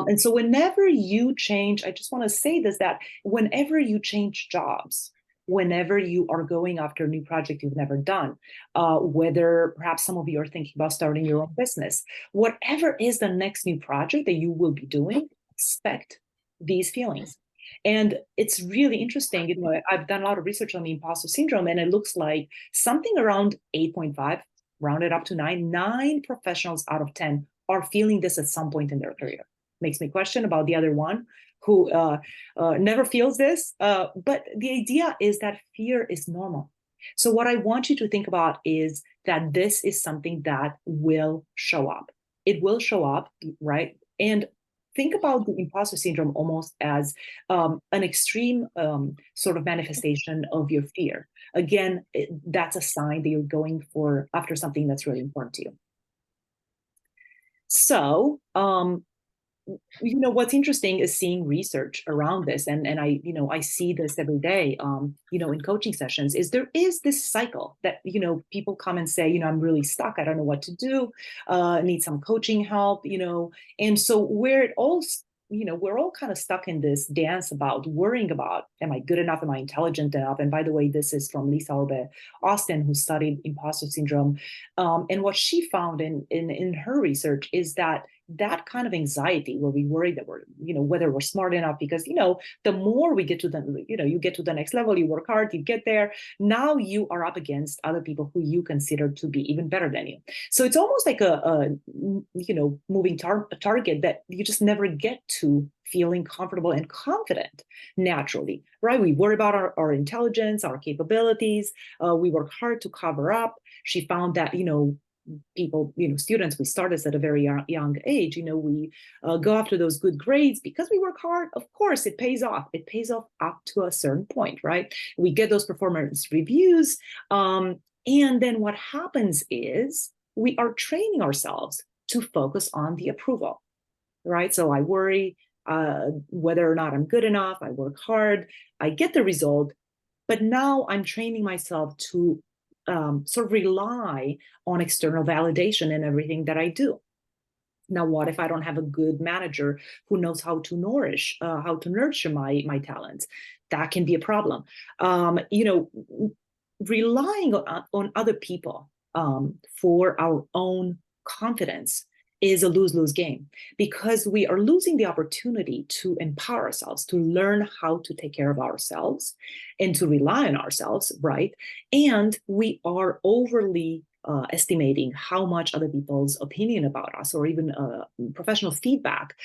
And so whenever you change, I just want to say this, that whenever you change jobs, whenever you are going after a new project you've never done, whether perhaps some of you are thinking about starting your own business, whatever is the next new project that you will be doing, expect these feelings. And it's really interesting. I've done a lot of research on the imposter syndrome, and it looks like something around 8.5, rounded up to 9 professionals out of 10 are feeling this at some point in their career. Makes me question about the other one who never feels this. But the idea is that fear is normal. So what I want you to think about is that this is something that will show up. It will show up, right? And think about the imposter syndrome almost as an extreme sort of manifestation of your fear. Again, that's a sign that you're going for after something that's really important to you. So, what's interesting is seeing research around this, and I see this every day, in coaching sessions, is there is this cycle that, people come and say, I'm really stuck, I don't know what to do, need some coaching help, and so where it all, we're all kind of stuck in this dance about worrying about, am I good enough? Am I intelligent enough? And by the way, this is from Lisa Orbe Austin, who studied imposter syndrome. And what she found in her research is that kind of anxiety, where we worry that we're, whether we're smart enough, because, the more we get to the, you get to the next level, you work hard, you get there. Now you are up against other people who you consider to be even better than you. So it's almost like a moving target that you just never get to feeling comfortable and confident naturally, right? We worry about our intelligence, our capabilities. We work hard to cover up. She found that, people, students, we start this at a very young age, we go after those good grades because we work hard. Of course, it pays off. It pays off up to a certain point, right? We get those performance reviews. And then what happens is we are training ourselves to focus on the approval, right? So I worry whether or not I'm good enough. I work hard, I get the result, but now I'm training myself to sort of rely on external validation in everything that I do. Now, what if I don't have a good manager who knows how to nurture my talents? That can be a problem. Relying on other people for our own confidence is a lose-lose game, because we are losing the opportunity to empower ourselves, to learn how to take care of ourselves and to rely on ourselves, right? And we are overly estimating how much other people's opinion about us, or even professional feedback,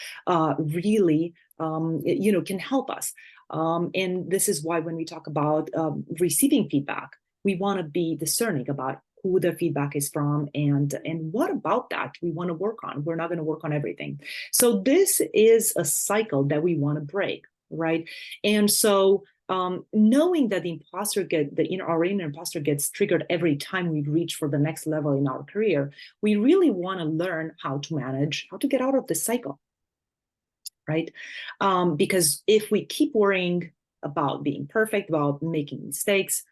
really, can help us. And this is why when we talk about receiving feedback, we want to be discerning about who the feedback is from, and what about that we want to work on. We're not going to work on everything. So this is a cycle that we want to break, right? And so knowing that our inner imposter gets triggered every time we reach for the next level in our career, we really want to learn how to manage, how to get out of this cycle, right? Because if we keep worrying about being perfect, about making mistakes,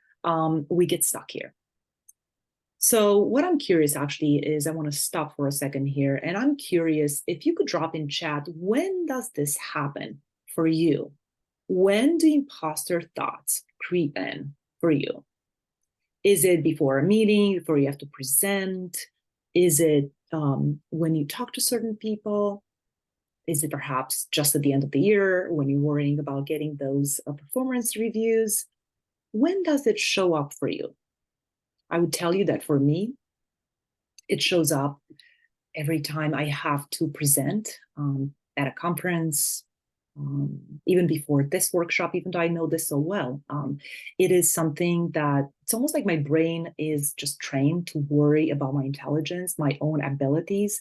we get stuck here. So what I'm curious actually is, I want to stop for a second here, and I'm curious if you could drop in chat, when does this happen for you? When do imposter thoughts creep in for you? Is it before a meeting, before you have to present? Is it when you talk to certain people? Is it perhaps just at the end of the year when you're worrying about getting those performance reviews? When does it show up for you? I would tell you that for me, it shows up every time I have to present at a conference, even before this workshop, even though I know this so well. It is something that it's almost like my brain is just trained to worry about my intelligence, my own abilities.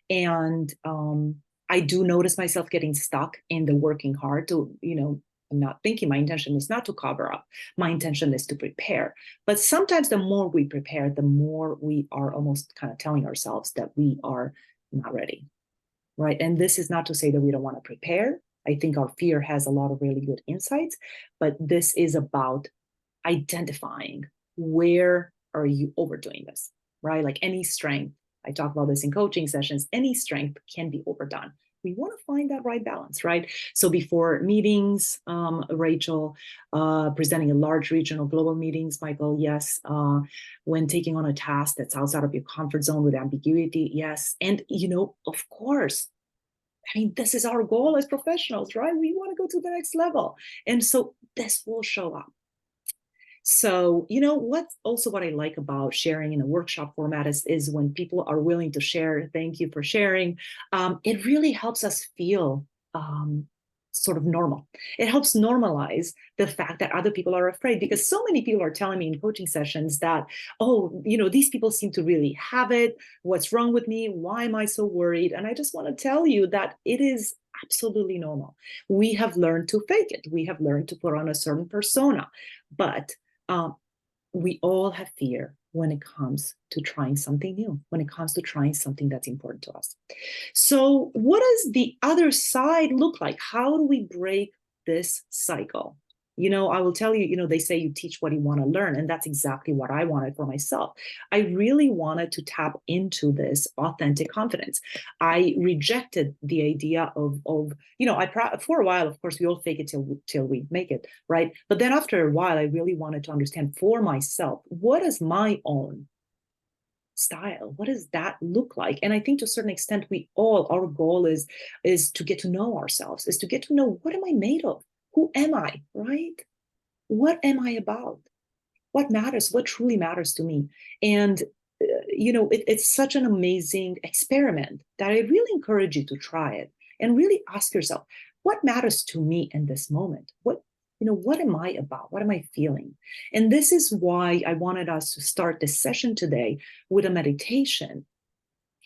And I do notice myself getting stuck in the working hard to, I'm not thinking, my intention is not to cover up. My intention is to prepare. But sometimes the more we prepare, the more we are almost kind of telling ourselves that we are not ready, right? And this is not to say that we don't want to prepare. I think our fear has a lot of really good insights, but this is about identifying, where are you overdoing this, right? Like any strength, I talk about this in coaching sessions, any strength can be overdone. We want to find that right balance, right? So before meetings, Rachel, presenting a large regional global meetings, Michael, yes. When taking on a task that's outside of your comfort zone with ambiguity, yes. And, of course, I mean, this is our goal as professionals, right? We want to go to the next level. And so this will show up. So, what I like about sharing in a workshop format is when people are willing to share, thank you for sharing. It really helps us feel sort of normal. It helps normalize the fact that other people are afraid, because so many people are telling me in coaching sessions that, oh, these people seem to really have it. What's wrong with me? Why am I so worried? And I just want to tell you that it is absolutely normal. We have learned to fake it. We have learned to put on a certain persona, but we all have fear when it comes to trying something new, when it comes to trying something that's important to us. So what does the other side look like? How do we break this cycle? I will tell you, they say you teach what you want to learn, and that's exactly what I wanted for myself. I really wanted to tap into this authentic confidence. I rejected the idea of for a while, of course, we all fake it till we make it, right? But then after a while, I really wanted to understand for myself, what is my own style? What does that look like? And I think to a certain extent, our goal is to get to know ourselves, is to get to know, what am I made of? Who am I, right? What am I about? What matters? What truly matters to me? And, it's such an amazing experiment that I really encourage you to try it and really ask yourself, what matters to me in this moment? What am I about? What am I feeling? And this is why I wanted us to start this session today with a meditation,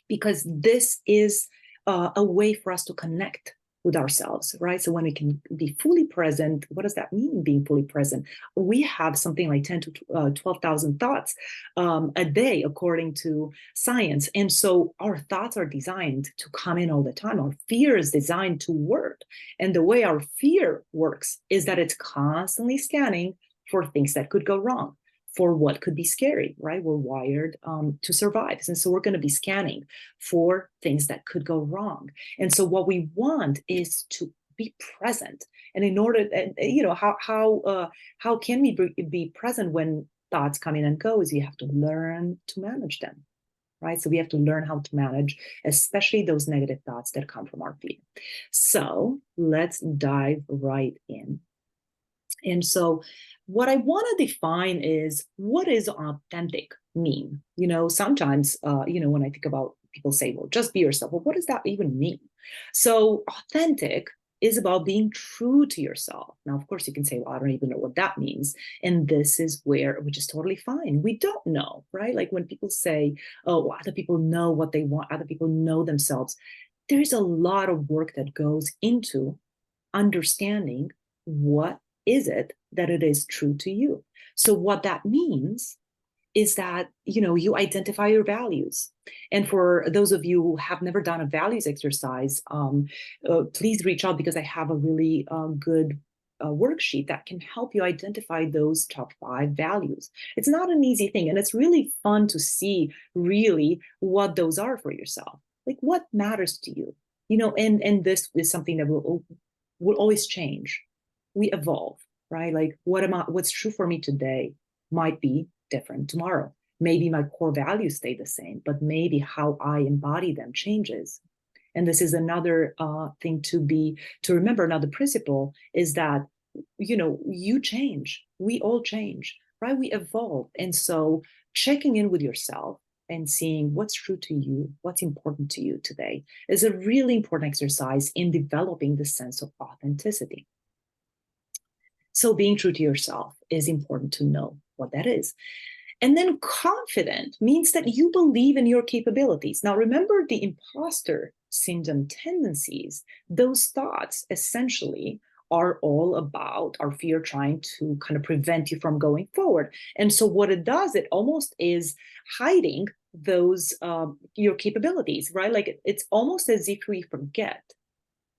because this is a way for us to connect with ourselves, right? So when we can be fully present, what does that mean, being fully present? We have something like 10 to 12,000 thoughts a day, according to science. And so our thoughts are designed to come in all the time. Our fear is designed to work. And the way our fear works is that it's constantly scanning for things that could go wrong, for what could be scary, right? We're wired to survive. And so we're going to be scanning for things that could go wrong. And so what we want is to be present. And in order, how can we be present when thoughts come in and go, is you have to learn to manage them, right? So we have to learn how to manage, especially those negative thoughts that come from our fear. So let's dive right in. And so what I want to define is, what is authentic mean? Sometimes, when I think about, people say, well, just be yourself. Well, what does that even mean? So authentic is about being true to yourself. Now, of course, you can say, well, I don't even know what that means. And this is which is totally fine. We don't know, right? Like when people say, oh, other people know what they want, other people know themselves. There's a lot of work that goes into understanding what is it that it is true to you. So what that means is that, you identify your values. And for those of you who have never done a values exercise, please reach out, because I have a really good worksheet that can help you identify those top 5 values. It's not an easy thing, and it's really fun to see really what those are for yourself. Like, what matters to you? And this is something that will always change. We evolve, right? Like, what's true for me today might be different tomorrow. Maybe my core values stay the same, but maybe how I embody them changes. And this is another thing to remember. Another principle is that, you change. We all change, right? We evolve. And so checking in with yourself and seeing what's true to you, what's important to you today, is a really important exercise in developing the sense of authenticity. So being true to yourself is important to know what that is. And then confident means that you believe in your capabilities. Now, remember the imposter syndrome tendencies. Those thoughts essentially are all about our fear trying to kind of prevent you from going forward. And so what it does, it almost is hiding those, your capabilities, right? Like it's almost as if we forget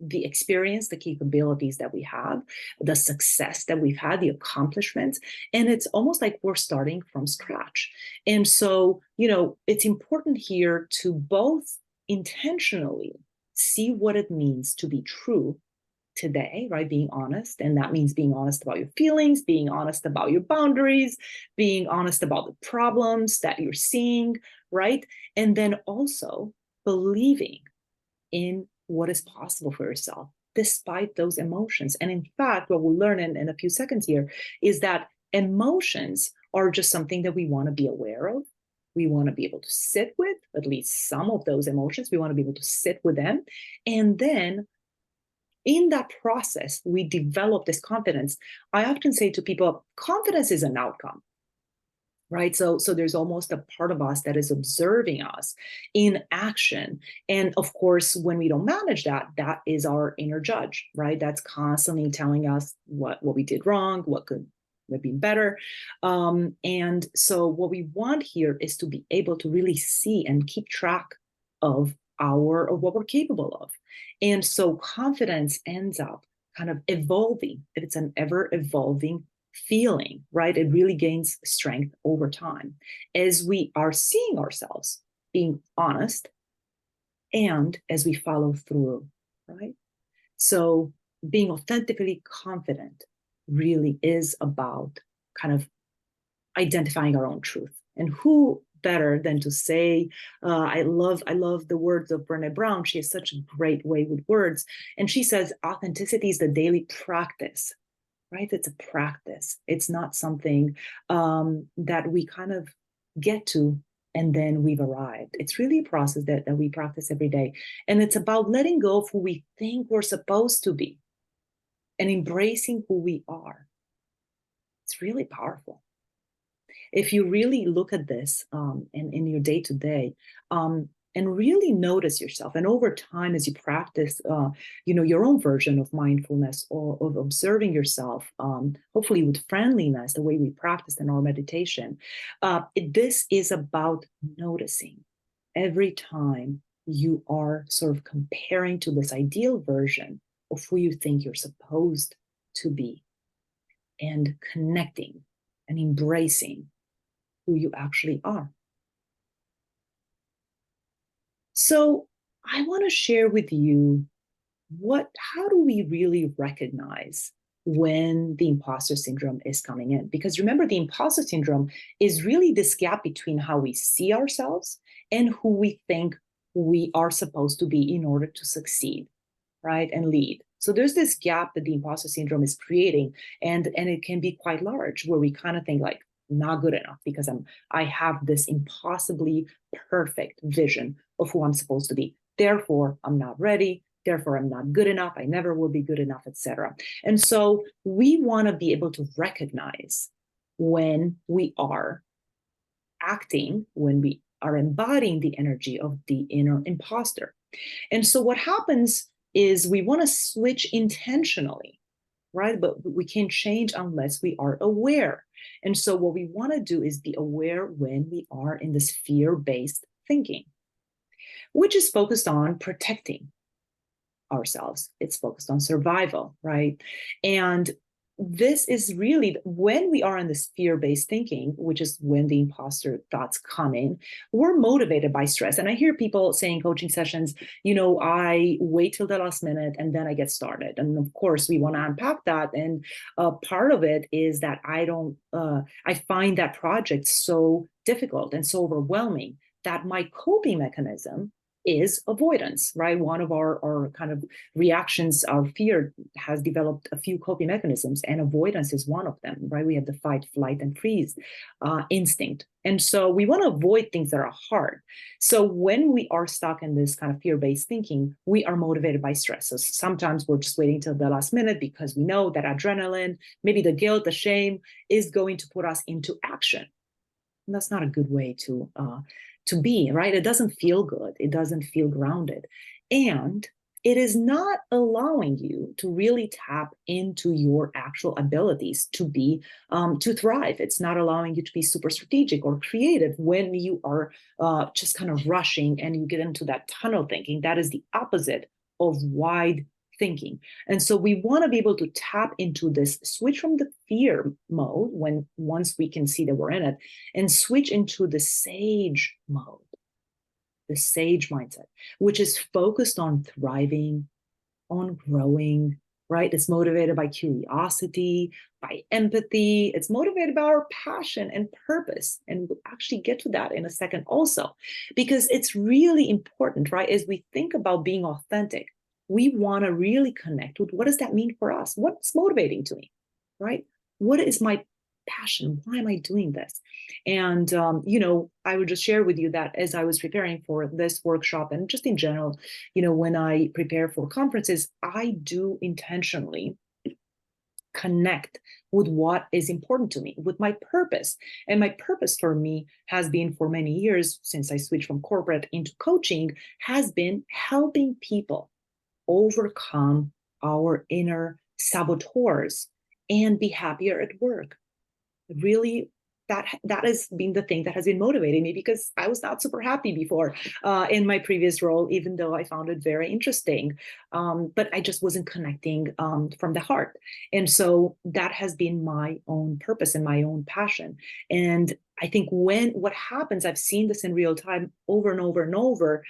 the experience, the capabilities that we have, the success that we've had, the accomplishments. And it's almost like we're starting from scratch. And so, it's important here to both intentionally see what it means to be true today, right? Being honest. And that means being honest about your feelings, being honest about your boundaries, being honest about the problems that you're seeing, right? And then also believing in what is possible for yourself despite those emotions. And in fact, what we'll learn in a few seconds here is that emotions are just something that we want to be aware of. We want to be able to sit with at least some of those emotions. We want to be able to sit with them. And then in that process, we develop this confidence. I often say to people, confidence is an outcome, right? So there's almost a part of us that is observing us in action. And of course, when we don't manage that, that is our inner judge, right? That's constantly telling us what we did wrong, what could have been better. And so what we want here is to be able to really see and keep track of what we're capable of. And so confidence ends up kind of evolving. It's an ever evolving feeling, right? It really gains strength over time as we are seeing ourselves being honest and as we follow through, right? So being authentically confident really is about kind of identifying our own truth. And who better than to say, I love the words of Brené Brown. She has such a great way with words. And she says, authenticity is the daily practice, right? It's a practice. It's not something that we kind of get to and then we've arrived. It's really a process that we practice every day. And it's about letting go of who we think we're supposed to be and embracing who we are. It's really powerful. If you really look at this in your day to day, and really notice yourself, and over time, as you practice, your own version of mindfulness or of observing yourself, hopefully with friendliness, the way we practice in our meditation, this is about noticing every time you are sort of comparing to this ideal version of who you think you're supposed to be, and connecting and embracing who you actually are. So I want to share with you how do we really recognize when the imposter syndrome is coming in? Because remember, the imposter syndrome is really this gap between how we see ourselves and who we think we are supposed to be in order to succeed, right? And lead. So there's this gap that the imposter syndrome is creating, and it can be quite large, where we kind of think like, not good enough because I have this impossibly perfect vision of who I'm supposed to be. Therefore, I'm not ready. Therefore, I'm not good enough. I never will be good enough, etc. And so we want to be able to recognize when we are acting, when we are embodying the energy of the inner imposter. And so what happens is we want to switch intentionally, right? But we can't change unless we are aware. And so what we want to do is be aware when we are in this fear-based thinking, which is focused on protecting ourselves. It's focused on survival, right? And this is really when we are in this fear-based thinking, which is when the imposter thoughts come in, we're motivated by stress. And I hear people saying coaching sessions, I wait till the last minute and then I get started. And of course, we want to unpack that. And part of it is that I find that project so difficult and so overwhelming that my coping mechanism is avoidance, right? One of our kind of reactions, our fear has developed a few coping mechanisms, and avoidance is one of them, right? We have the fight, flight, and freeze instinct. And so we want to avoid things that are hard. So when we are stuck in this kind of fear-based thinking, we are motivated by stress. So sometimes we're just waiting till the last minute because we know that adrenaline, maybe the guilt, the shame is going to put us into action. And that's not a good way to be, right? It doesn't feel good. It doesn't feel grounded. And it is not allowing you to really tap into your actual abilities to thrive. It's not allowing you to be super strategic or creative when you are just kind of rushing and you get into that tunnel thinking. That is the opposite of wide thinking. And so we want to be able to tap into this, switch from the fear mode once we can see that we're in it, and switch into the sage mode. the sage mindset, which is focused on thriving, on growing, right? It's motivated by curiosity, by empathy. It's motivated by our passion and purpose. And we'll actually get to that in a second also, because it's really important, right? As we think about being authentic, we want to really connect with what does that mean for us? What's motivating to me, right? What is my passion? Why am I doing this? And, I would just share with you that as I was preparing for this workshop and just in general, when I prepare for conferences, I do intentionally connect with what is important to me, with my purpose. And my purpose for me has been for many years, since I switched from corporate into coaching, has been helping people overcome our inner saboteurs and be happier at work. Really, that has been the thing that has been motivating me, because I was not super happy before in my previous role, even though I found it very interesting. But I just wasn't connecting from the heart. And so that has been my own purpose and my own passion. And I think what happens, I've seen this in real time over and over and over,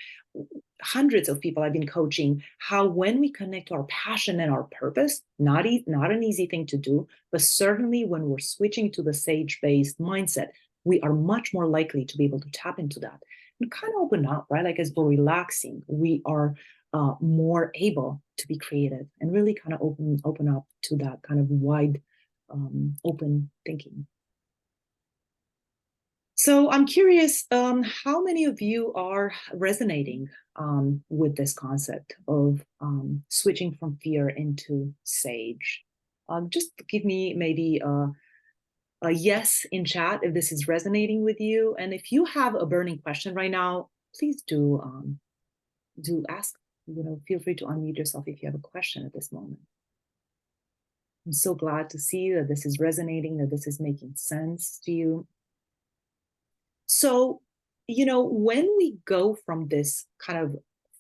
hundreds of people I've been coaching, how when we connect to our passion and our purpose, not an easy thing to do, but certainly when we're switching to the sage-based mindset, we are much more likely to be able to tap into that and kind of open up, right? Like as we're relaxing, we are more able to be creative and really kind of open up to that kind of wide, open thinking. So I'm curious, how many of you are resonating with this concept of switching from fear into sage? Just give me maybe a yes in chat if this is resonating with you. And if you have a burning question right now, please do ask. Feel free to unmute yourself if you have a question at this moment. I'm so glad to see that this is resonating, that this is making sense to you. So, when we go from this kind of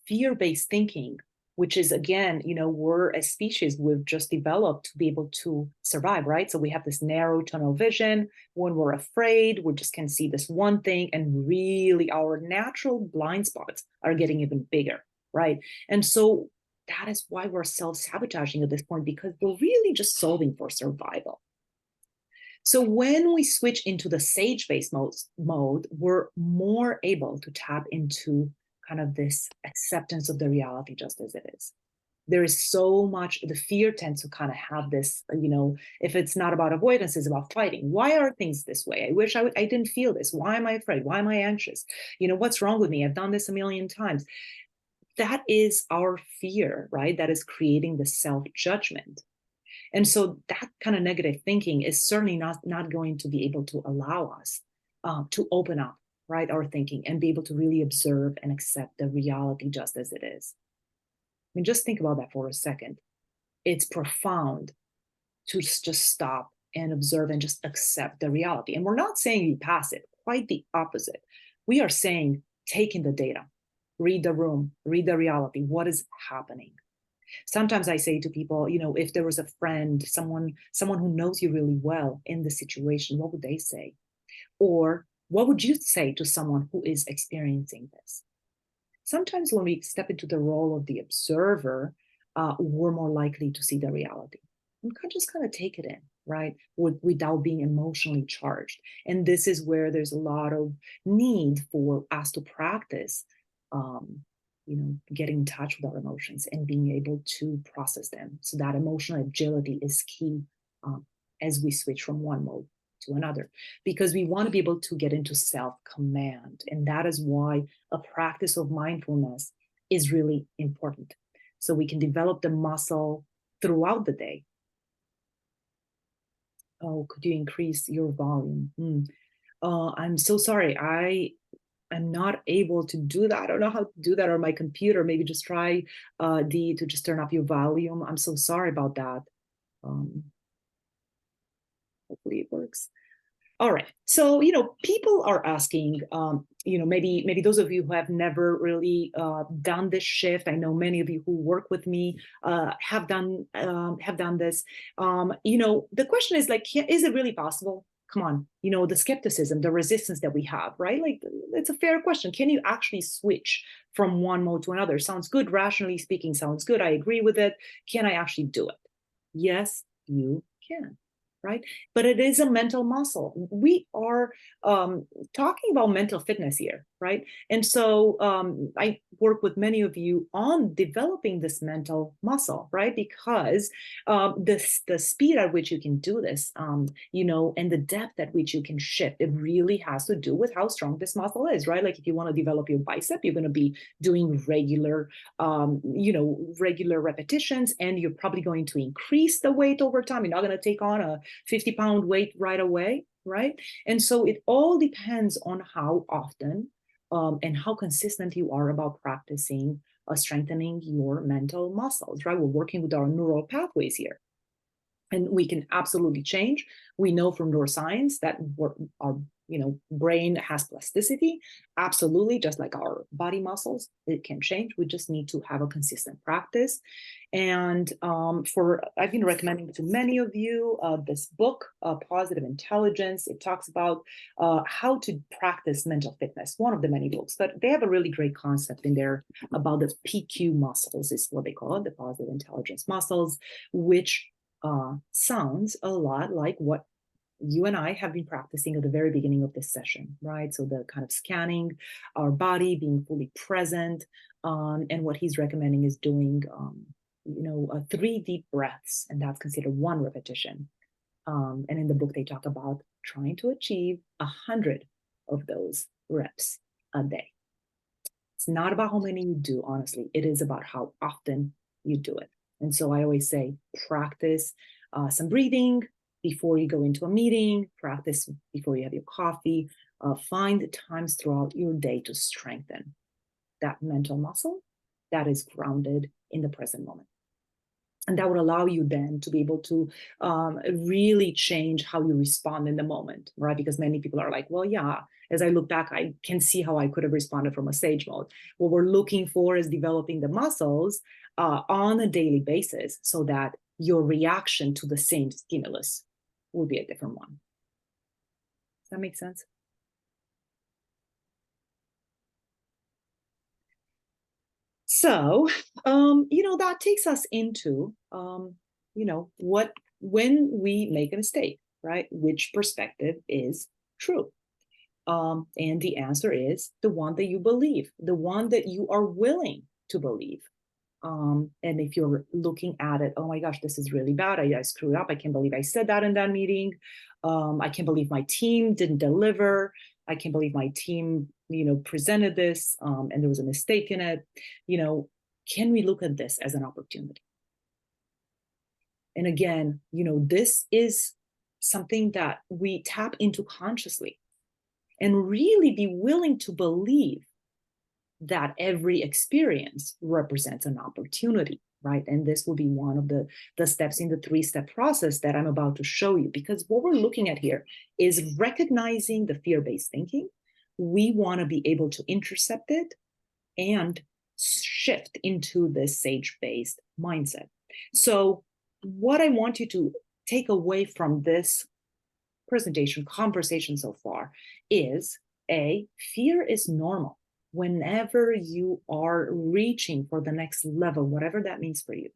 fear-based thinking, which is, again, we're a species, we've just developed to be able to survive, right? So we have this narrow tunnel vision. When we're afraid, we just can see this one thing, and really our natural blind spots are getting even bigger, right? And so that is why we're self-sabotaging at this point, because we're really just solving for survival. So when we switch into the sage-based mode, we're more able to tap into kind of this acceptance of the reality just as it is. There is so much, the fear tends to kind of have this, if it's not about avoidance, it's about fighting. Why are things this way? I wish I didn't feel this. Why am I afraid? Why am I anxious? What's wrong with me? I've done this a million times. That is our fear, right? That is creating the self-judgment. And so that kind of negative thinking is certainly not going to be able to allow us to open up, right, our thinking and be able to really observe and accept the reality just as it is. I mean, just think about that for a second. It's profound to just stop and observe and just accept the reality. And we're not saying you pass it, quite the opposite. We are saying take in the data, read the room, read the reality. What is happening? Sometimes I say to people, if there was a friend, someone who knows you really well in the situation, what would they say? Or what would you say to someone who is experiencing this? Sometimes when we step into the role of the observer, we're more likely to see the reality. And just kind of take it in, right? Without being emotionally charged. And this is where there's a lot of need for us to practice getting in touch with our emotions and being able to process them. So that emotional agility is key as we switch from one mode to another, because we want to be able to get into self-command. And that is why a practice of mindfulness is really important. So we can develop the muscle throughout the day. Oh, could you increase your volume? I'm so sorry. I'm not able to do that. I don't know how to do that on my computer. Maybe just try to just turn up your volume. I'm so sorry about that. Hopefully it works. All right. So, people are asking, maybe those of you who have never really done this shift. I know many of you who work with me have done this. The question is like, is it really possible? come on, the skepticism, the resistance that we have, right? Like, it's a fair question. Can you actually switch from one mode to another? Sounds good. Rationally speaking, sounds good. I agree with it. Can I actually do it? Yes, you can. Right? But it is a mental muscle. We are talking about mental fitness here, right? And so I work with many of you on developing this mental muscle, right? Because the speed at which you can do this, and the depth at which you can shift, it really has to do with how strong this muscle is, right? Like if you want to develop your bicep, you're going to be doing regular repetitions, and you're probably going to increase the weight over time. You're not going to take on a 50-pound weight right away, right? And so it all depends on how often and how consistent you are about practicing strengthening your mental muscles, right? We're working with our neural pathways here. And we can absolutely change. We know from neuroscience that our brain has plasticity. Absolutely, just like our body muscles, it can change. We just need to have a consistent practice. And I've been recommending to many of you this book, Positive Intelligence. It talks about how to practice mental fitness, one of the many books, but they have a really great concept in there about the PQ muscles, is what they call it, the positive intelligence muscles, which sounds a lot like what you and I have been practicing at the very beginning of this session, right? So the kind of scanning our body, being fully present, and what he's recommending is doing, 3 deep breaths, and that's considered 1 repetition. And in the book, they talk about trying to achieve 100 of those reps a day. It's not about how many you do, honestly. It is about how often you do it. And so I always say, practice some breathing before you go into a meeting, practice before you have your coffee, find times throughout your day to strengthen that mental muscle that is grounded in the present moment. And that would allow you then to be able to really change how you respond in the moment, right? Because many people are like, well, yeah, as I look back, I can see how I could have responded from a sage mode. What we're looking for is developing the muscles on a daily basis so that your reaction to the same stimulus will be a different one. Does that make sense? So, that takes us into, when we make a mistake, right? Which perspective is true? And the answer is the one that you believe, the one that you are willing to believe. And if you're looking at it, oh my gosh, this is really bad. I screwed up. I can't believe I said that in that meeting. I can't believe my team didn't deliver. I can't believe my team, presented this and there was a mistake in it. Can we look at this as an opportunity? And again, this is something that we tap into consciously and really be willing to believe that every experience represents an opportunity, right? And this will be one of the steps in the 3-step process that I'm about to show you, because what we're looking at here is recognizing the fear-based thinking. We want to be able to intercept it and shift into this sage-based mindset. So what I want you to take away from this presentation, conversation so far is, fear is normal. Whenever you are reaching for the next level, whatever that means for you,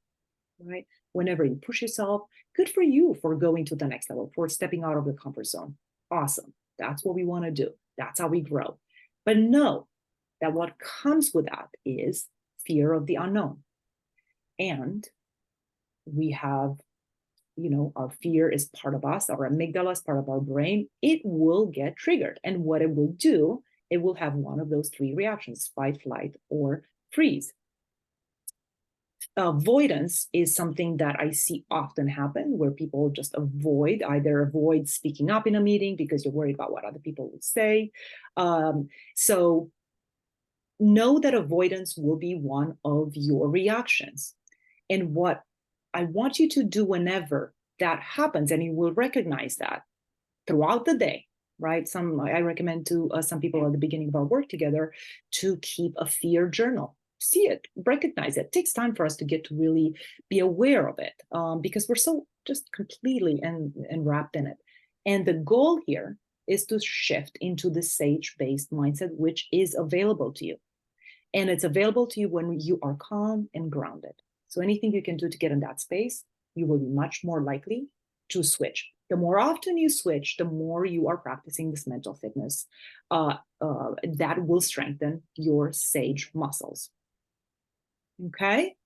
right? Whenever you push yourself, good for you for going to the next level, for stepping out of the comfort zone. Awesome. That's what we want to do. That's how we grow. But know that what comes with that is fear of the unknown. And we have, our fear is part of us, our amygdala is part of our brain. It will get triggered. And what it will do, it will have one of those 3 reactions: fight, flight, or freeze. Avoidance is something that I see often happen, where people just either avoid speaking up in a meeting because you're worried about what other people will say. So know that avoidance will be one of your reactions. And what I want you to do whenever that happens, and you will recognize that throughout the day, right? I recommend to some people at the beginning of our work together to keep a fear journal. See it, recognize it. It takes time for us to get to really be aware of it, because we're so just completely enwrapped in it. And the goal here is to shift into the sage-based mindset, which is available to you. And it's available to you when you are calm and grounded. So anything you can do to get in that space, you will be much more likely to switch. The more often you switch, the more you are practicing this mental fitness. That will strengthen your sage muscles. Okay?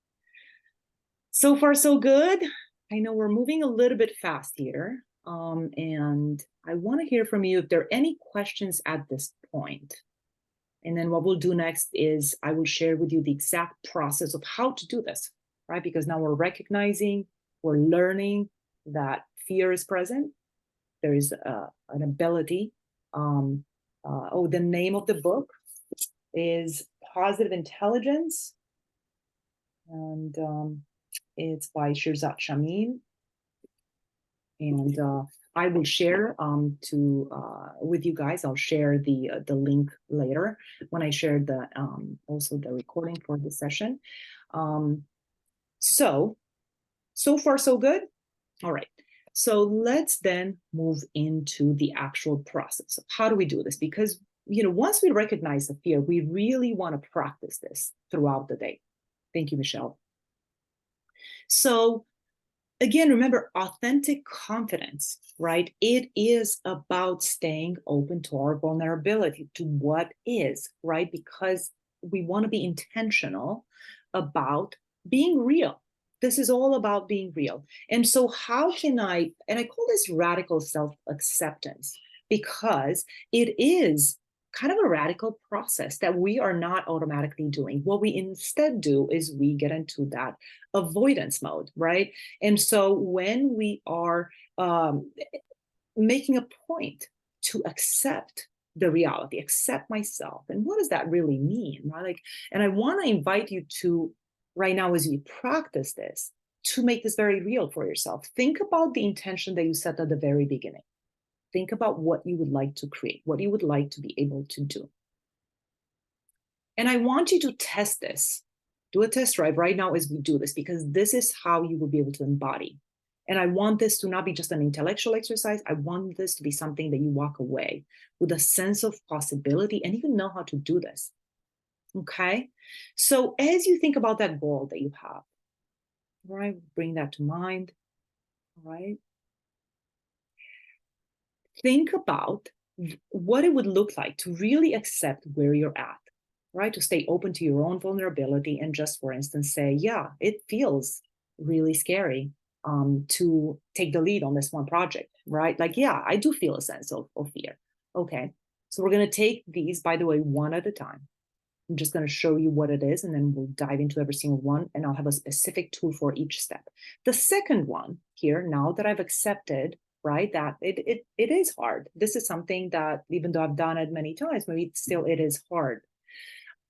So far, so good. I know we're moving a little bit fast here. And I want to hear from you if there are any questions at this point. And then what we'll do next is I will share with you the exact process of how to do this, right? Because now we're recognizing, we're learning that fear is present. There is an ability. The name of the book is Positive Intelligence. And it's by Shirzad Chamine. And I will share with you guys. I'll share the link later when I share the also the recording for the session. So far so good. All right. So let's then move into the actual process of how do we do this? Because once we recognize the fear, we really want to practice this throughout the day. Thank you, Michelle. So again, remember, authentic confidence, right? It is about staying open to our vulnerability, to what is, right? Because we want to be intentional about being real. This is all about being real. And so how can I call this radical self-acceptance, because it is kind of a radical process that we are not automatically doing. What we instead do is we get into that avoidance mode, right? And so when we are making a point to accept the reality, accept myself, and what does that really mean, right? And I want to invite you to, right now, as you practice this, to make this very real for yourself. Think about the intention that you set at the very beginning. Think about what you would like to create, what you would like to be able to do. And I want you to test this. Do a test drive right now as we do this, because this is how you will be able to embody. And I want this to not be just an intellectual exercise. I want this to be something that you walk away with a sense of possibility and even know how to do this. Okay? So as you think about that goal that you have, right, bring that to mind, all right? Think about what it would look like to really accept where you're at, right? To stay open to your own vulnerability and just, for instance, say, yeah, it feels really scary to take the lead on this one project, right? Like, yeah, I do feel a sense of fear. Okay, so we're going to take these, by the way, one at a time. I'm just going to show you what it is, and then we'll dive into every single one, and I'll have a specific tool for each step. The second one here, now that I've accepted, right, that it is hard. This is something that, even though I've done it many times, maybe still it is hard.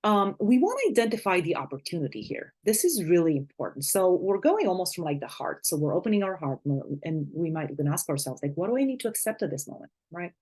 We want to identify the opportunity here. This is really important. So we're going almost from like the heart. So we're opening our heart, and we might even ask ourselves, like, what do I need to accept at this moment, right?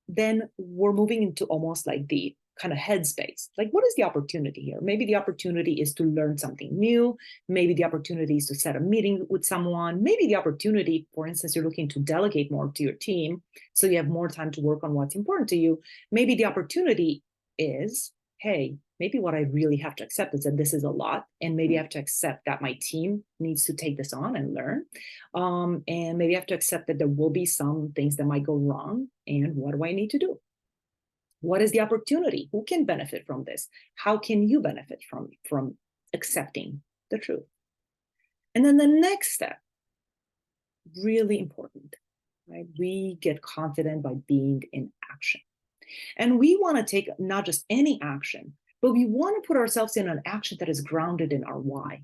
Then we're moving into almost like the kind of headspace. Like, what is the opportunity here? Maybe the opportunity is to learn something new. Maybe the opportunity is to set a meeting with someone. Maybe the opportunity, for instance, you're looking to delegate more to your team, so you have more time to work on what's important to you. Maybe the opportunity is, hey, maybe what I really have to accept is that this is a lot, and maybe I have to accept that my team needs to take this on and learn. And maybe I have to accept that there will be some things that might go wrong, and what do I need to do? What is the opportunity? Who can benefit from this? How can you benefit from accepting the truth? And then the next step, really important, right? We get confident by being in action. And we want to take not just any action, but we want to put ourselves in an action that is grounded in our why.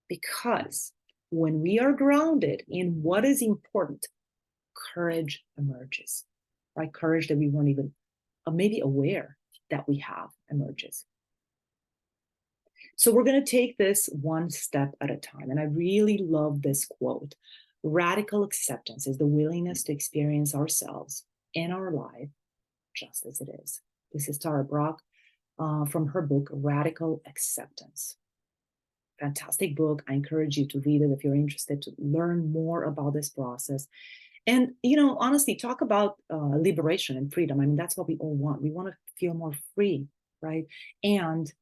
Because when we are grounded in what is important, courage emerges, right? Courage that we weren't even maybe aware that we have emerges. So we're going to take this one step at a time. And I really love this quote. Radical acceptance is the willingness to experience ourselves and our life just as it is. This is Tara Brach from her book, Radical Acceptance. Fantastic book. I encourage you to read it if you're interested to learn more about this process. And, honestly, talk about liberation and freedom. I mean, that's what we all want. We want to feel more free, right? And,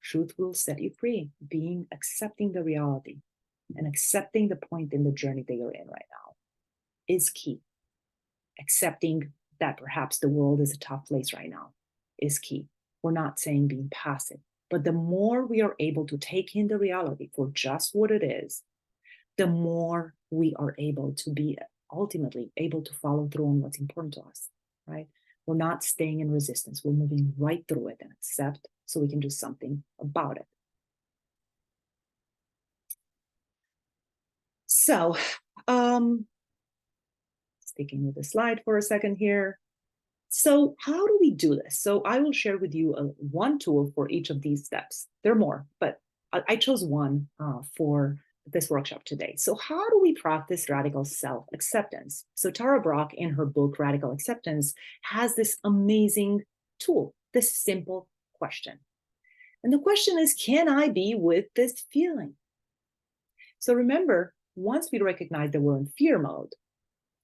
truth will set you free. Being accepting the reality and accepting the point in the journey that you're in right now is key. Accepting that perhaps the world is a tough place right now is key. We're not saying being passive, but the more we are able to take in the reality for just what it is, the more we are able to be ultimately able to follow through on what's important to us, right? We're not staying in resistance. We're moving right through it and accept so we can do something about it. So, sticking with the slide for a second here. So how do we do this? So I will share with you one tool for each of these steps. There are more, but I chose one for this workshop today. So how do we practice radical self-acceptance? So Tara Brach, in her book, Radical Acceptance, has this amazing tool, this simple question. And the question is, can I be with this feeling? So remember, once we recognize that we're in fear mode,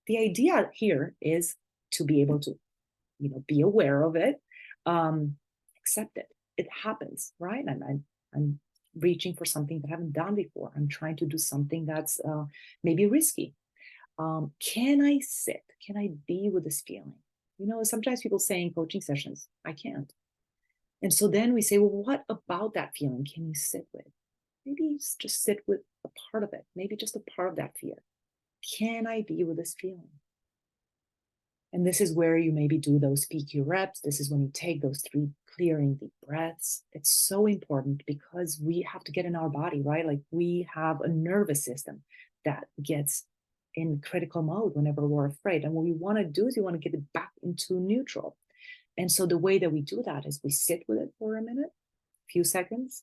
the idea here is to be able to be aware of it, accept it. It happens, right? I'm reaching for something that I haven't done before. I'm trying to do something that's maybe risky. Can I sit? Can I be with this feeling? Sometimes people say in coaching sessions, I can't. And so then we say, well, what about that feeling can you sit with? Maybe just sit with a part of it, maybe just a part of that fear. Can I be with this feeling? And this is where you maybe do those PQ reps. This is when you take those 3 clearing deep breaths. It's so important because we have to get in our body, right? Like we have a nervous system that gets in critical mode whenever we're afraid. And what we want to do is we want to get it back into neutral. And so the way that we do that is we sit with it for a minute, a few seconds.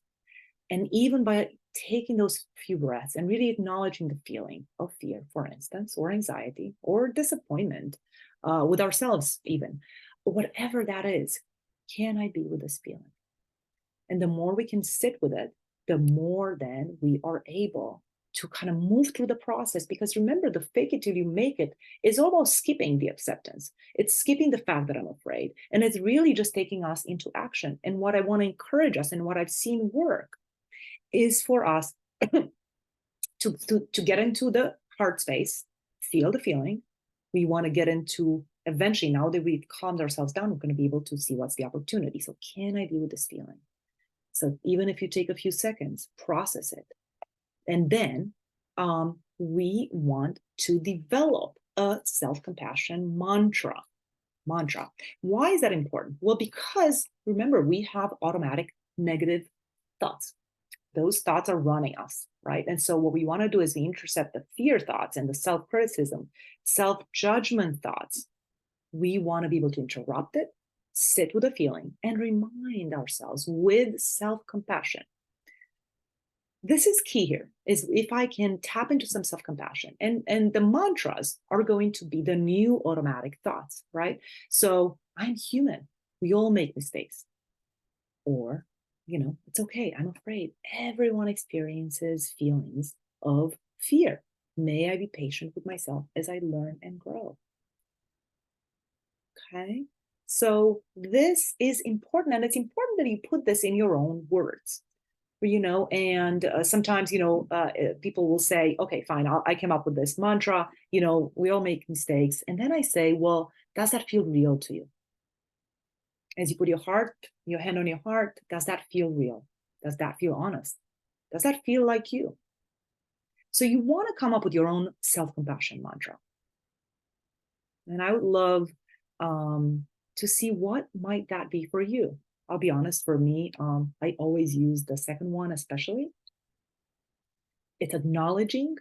And even by taking those few breaths and really acknowledging the feeling of fear, for instance, or anxiety or disappointment with ourselves, even whatever that is, can I be with this feeling? And the more we can sit with it, the more then we are able to kind of move through the process. Because remember, the fake it till you make it is almost skipping the acceptance. It's skipping the fact that I'm afraid. And it's really just taking us into action. And what I want to encourage us and what I've seen work is for us to get into the heart space, feel the feeling. We want to get into, eventually, now that we've calmed ourselves down, we're going to be able to see what's the opportunity. So can I be with this feeling? So even if you take a few seconds, process it. And then we want to develop a self-compassion mantra. Why is that important? Well, because remember, we have automatic negative thoughts. Those thoughts are running us, right? And so what we want to do is we intercept the fear thoughts and the self-criticism, self-judgment thoughts. We want to be able to interrupt it, sit with the feeling, and remind ourselves with self-compassion. This is key here, is if I can tap into some self-compassion. And the mantras are going to be the new automatic thoughts, right? So I'm human. We all make mistakes. Or it's okay. I'm afraid. Everyone experiences feelings of fear. May I be patient with myself as I learn and grow? Okay. So this is important. And it's important that you put this in your own words, and sometimes, people will say, okay, fine, I came up with this mantra, we all make mistakes. And then I say, well, does that feel real to you? As you put your hand on your heart, does that feel real? Does that feel honest? Does that feel like you? So you want to come up with your own self-compassion mantra. And I would love to see what might that be for you. I'll be honest, for me, I always use the second one, especially. It's acknowledging.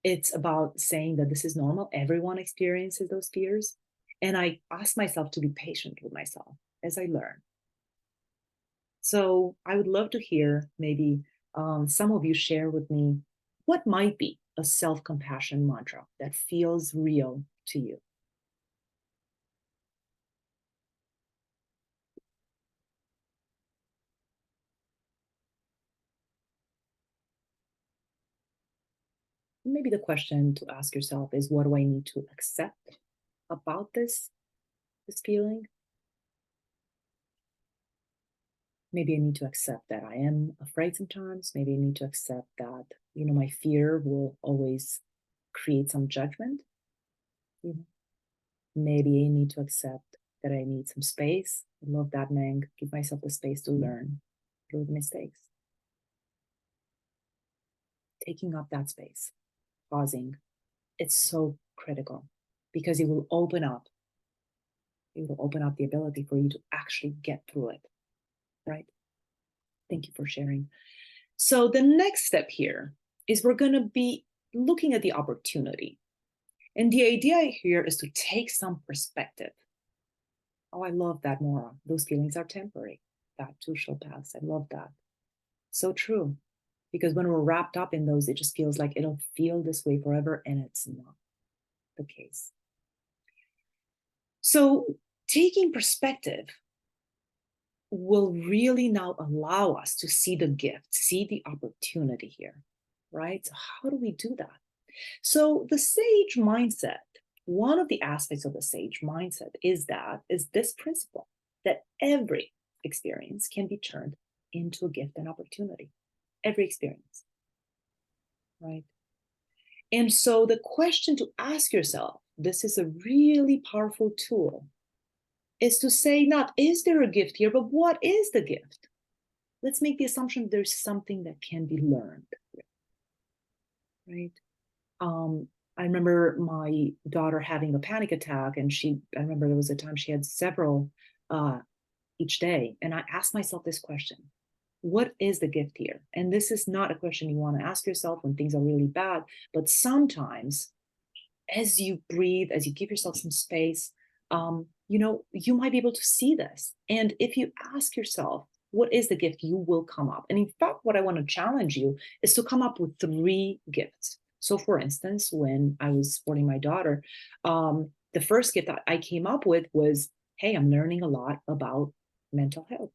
It's about saying that this is normal. Everyone experiences those fears. And I ask myself to be patient with myself as I learn. So I would love to hear maybe some of you share with me what might be a self-compassion mantra that feels real to you. maybe the question to ask yourself is, what do I need to accept about this feeling? Maybe I need to accept that I am afraid sometimes. Maybe I need to accept that, my fear will always create some judgment. You know, maybe I need to accept that I need some space. I love that, Meng. Give myself the space to learn through the mistakes. Taking up that space, pausing, it's so critical because it will open up. It will open up the ability for you to actually get through it, right? Thank you for sharing. So the next step here is we're going to be looking at the opportunity. And the idea here is to take some perspective. Oh, I love that, Mora. Those feelings are temporary. That too shall pass. I love that. So true. Because when we're wrapped up in those, it just feels like it'll feel this way forever, and it's not the case. So taking perspective will really now allow us to see the gift, see the opportunity here, right? So how do we do that? So the sage mindset, one of the aspects of the sage mindset is this principle that every experience can be turned into a gift and opportunity. Every experience, right? And so the question to ask yourself, this is a really powerful tool, is to say not, is there a gift here, but what is the gift? Let's make the assumption there's something that can be learned, right? I remember my daughter having a panic attack, and I remember there was a time she had several each day. And I asked myself this question: what is the gift here? And this is not a question you want to ask yourself when things are really bad, but sometimes as you breathe, as you give yourself some space, you might be able to see this. And if you ask yourself, what is the gift, you will come up. And in fact, what I want to challenge you is to come up with 3 gifts. So for instance, when I was supporting my daughter, the first gift that I came up with was, hey, I'm learning a lot about mental health.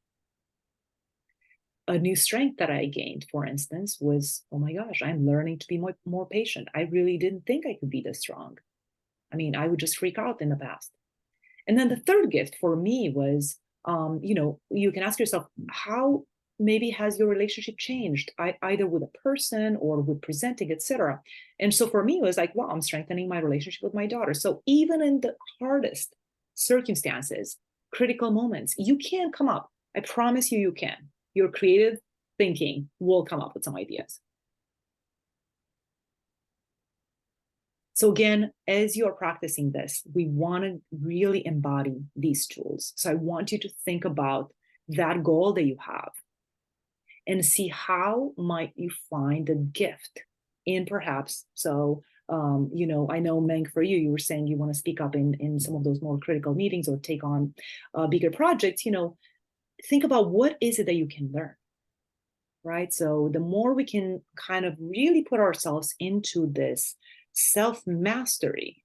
A new strength that I gained, for instance, was, oh my gosh, I'm learning to be more patient. I really didn't think I could be this strong. I mean, I would just freak out in the past. And then the third gift for me was, you can ask yourself, how maybe has your relationship changed, either with a person or with presenting, etc. And so for me, it was like, wow, I'm strengthening my relationship with my daughter. So even in the hardest circumstances, critical moments, you can come up. I promise you, you can. Your creative thinking will come up with some ideas. So again, as you are practicing this, we want to really embody these tools. So I want you to think about that goal that you have and see how might you find a gift in perhaps. So, I know, Meng, for you, you were saying you want to speak up in some of those more critical meetings or take on bigger projects. Think about what is it that you can learn, right? So the more we can kind of really put ourselves into this self-mastery,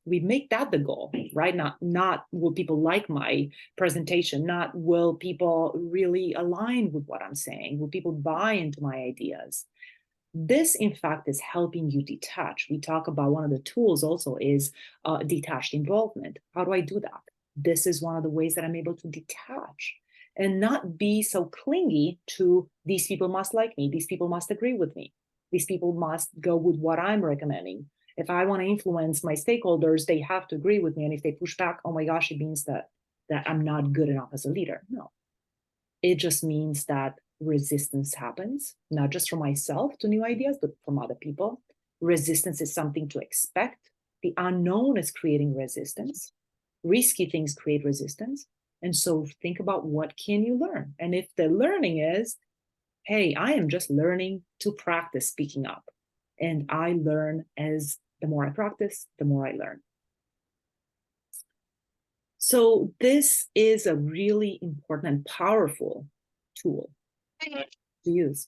we make that the goal, right? Not will people like my presentation, not will people really align with what I'm saying, will people buy into my ideas. This, in fact, is helping you detach. We talk about one of the tools also is detached involvement. How do I do that? This is one of the ways that I'm able to detach and not be so clingy to these people must like me, these people must agree with me, these people must go with what I'm recommending. If I want to influence my stakeholders, they have to agree with me. And if they push back, oh my gosh, it means that I'm not good enough as a leader. No, it just means that resistance happens, not just from myself to new ideas, but from other people. Resistance is something to expect. The unknown is creating resistance. Risky things create resistance. And so think about what can you learn? And if the learning is, hey, I am just learning to practice speaking up. And I learn as the more I practice, the more I learn. So this is a really important and powerful tool to use.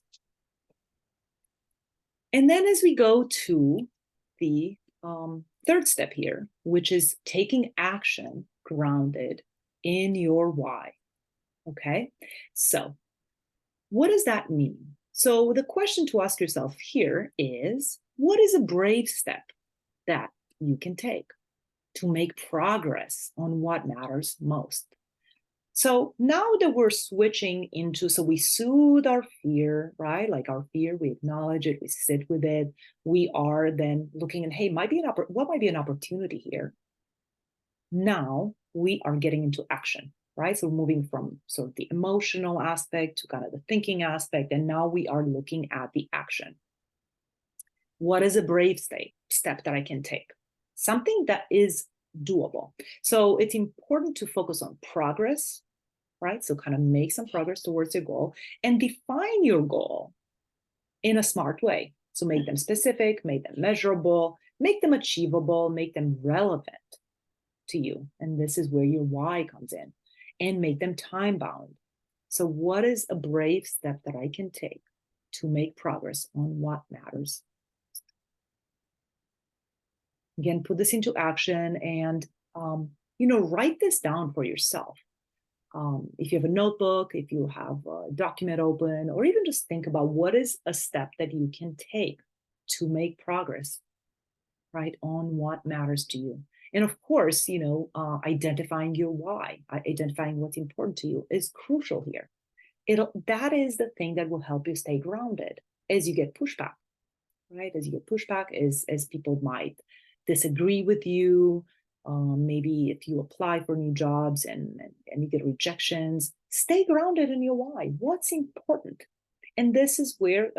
And then as we go to the third step here, which is taking action grounded in your why. Okay, so what does that mean? So the question to ask yourself here is, what is a brave step that you can take to make progress on what matters most? So now that we're switching into, so we soothe our fear, right? Like our fear, we acknowledge it, we sit with it. We are then looking at, hey, what might be an opportunity here? Now we are getting into action, right? So moving from sort of the emotional aspect to kind of the thinking aspect, and now we are looking at the action. What is a brave step that I can take? Something that is doable. So it's important to focus on progress, right? So kind of make some progress towards your goal and define your goal in a smart way. So make them specific, make them measurable, make them achievable, make them relevant to you. And this is where your why comes in, and make them time bound. So what is a brave step that I can take to make progress on what matters? Again, put this into action and, write this down for yourself. If you have a notebook, if you have a document open, or even just think about what is a step that you can take to make progress, right, on what matters to you. And of course, identifying your why, identifying what's important to you is crucial here. That is the thing that will help you stay grounded as you get pushback, right? As you get pushback, as people might disagree with you. Maybe if you apply for new jobs and you get rejections, stay grounded in your why. What's important? And this is where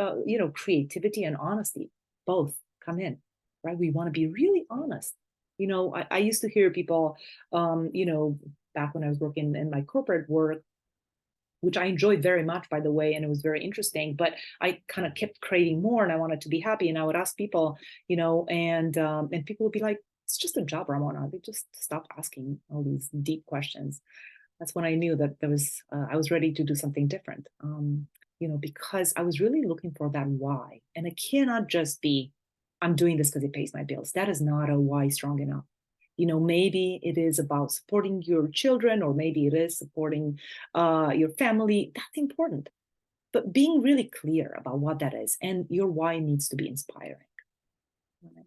creativity and honesty both come in, right? We want to be really honest. I used to hear people, back when I was working in my corporate work, which I enjoyed very much, by the way, and it was very interesting. But I kind of kept craving more, and I wanted to be happy. And I would ask people, and people would be like, "It's just a job, Ramona." They just stop asking all these deep questions. That's when I knew that I was ready to do something different. Because I was really looking for that why, and it cannot just be, "I'm doing this because it pays my bills." That is not a why strong enough. Maybe it is about supporting your children, or maybe it is supporting your family. That's important. But being really clear about what that is, and your why needs to be inspiring. Right?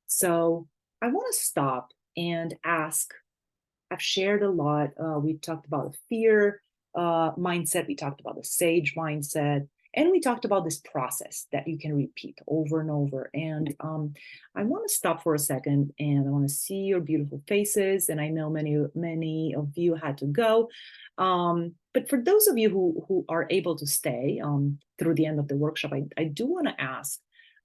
So I want to stop and ask. I've shared a lot. We talked about the fear mindset. We talked about the sage mindset. And we talked about this process that you can repeat over and over. And I want to stop for a second, and I want to see your beautiful faces. And I know many of you had to go. But for those of you who are able to stay through the end of the workshop, I do want to ask,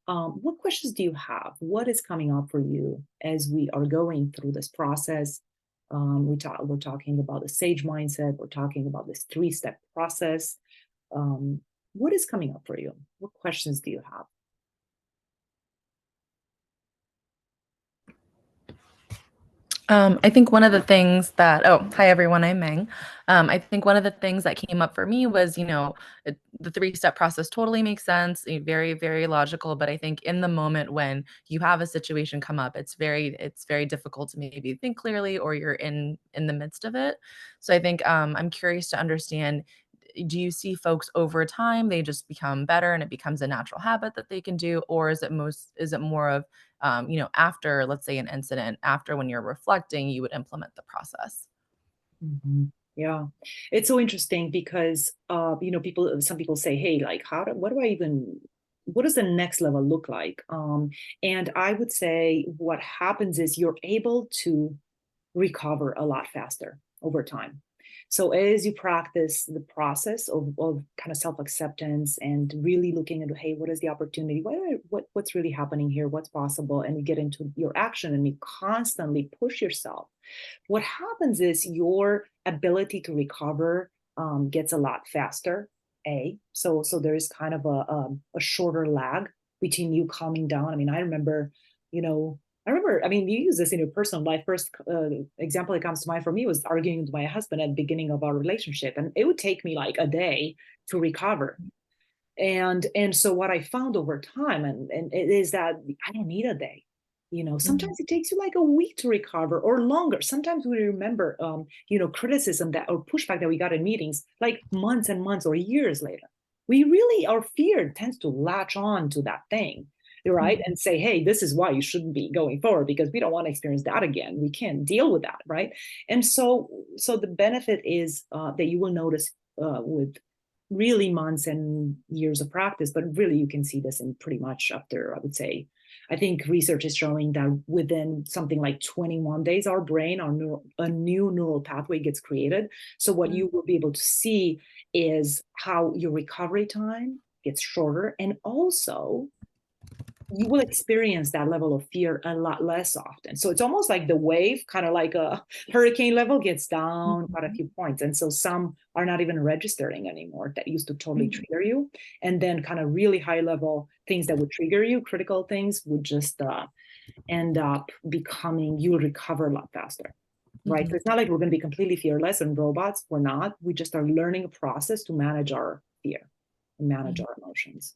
what questions do you have? What is coming up for you as we are going through this process? We're talking about the sage mindset. We're talking about this 3-step process. What is coming up for you? What questions do you have? I think one of the things that, hi everyone, I'm Meng. I think one of the things that came up for me was, the 3-step process totally makes sense, very, very logical. But I think in the moment when you have a situation come up, it's very difficult to maybe think clearly, or you're in the midst of it. So I think I'm curious to understand, do you see folks over time, they just become better and it becomes a natural habit that they can do? Or is it more of, after, let's say, an incident, after when you're reflecting, you would implement the process? Mm-hmm. Yeah, it's so interesting because some people say, hey, like, what does the next level look like? And I would say what happens is you're able to recover a lot faster over time. So as you practice the process of kind of self-acceptance and really looking at, hey, what is the opportunity? What's really happening here? What's possible? And you get into your action and you constantly push yourself. What happens is your ability to recover gets a lot faster. So there's kind of a shorter lag between you calming down. I mean, you use this in your personal life. First example that comes to mind for me was arguing with my husband at the beginning of our relationship. And it would take me like a day to recover. And so what I found over time, and it is that I don't need a day. Sometimes it takes you like a week to recover, or longer. Sometimes we remember, criticism or pushback that we got in meetings like months and months or years later. Our fear tends to latch on to that thing. right? And say, hey, this is why you shouldn't be going forward, because we don't want to experience that again. We can't deal with that, right? And so the benefit is that you will notice with really months and years of practice, but really you can see this in pretty much after, I would say, I think research is showing that within something like 21 days, our brain, a new neural pathway gets created. So what you will be able to see is how your recovery time gets shorter, and also you will experience that level of fear a lot less often. So it's almost like the wave, kind of like a hurricane level, gets down quite a few points. And so some are not even registering anymore that used to totally trigger you. And then kind of really high level things that would trigger you, critical things, would just end up becoming, you will recover a lot faster. Right. So it's not like we're going to be completely fearless and robots. We're not. We just are learning a process to manage our fear and manage our emotions.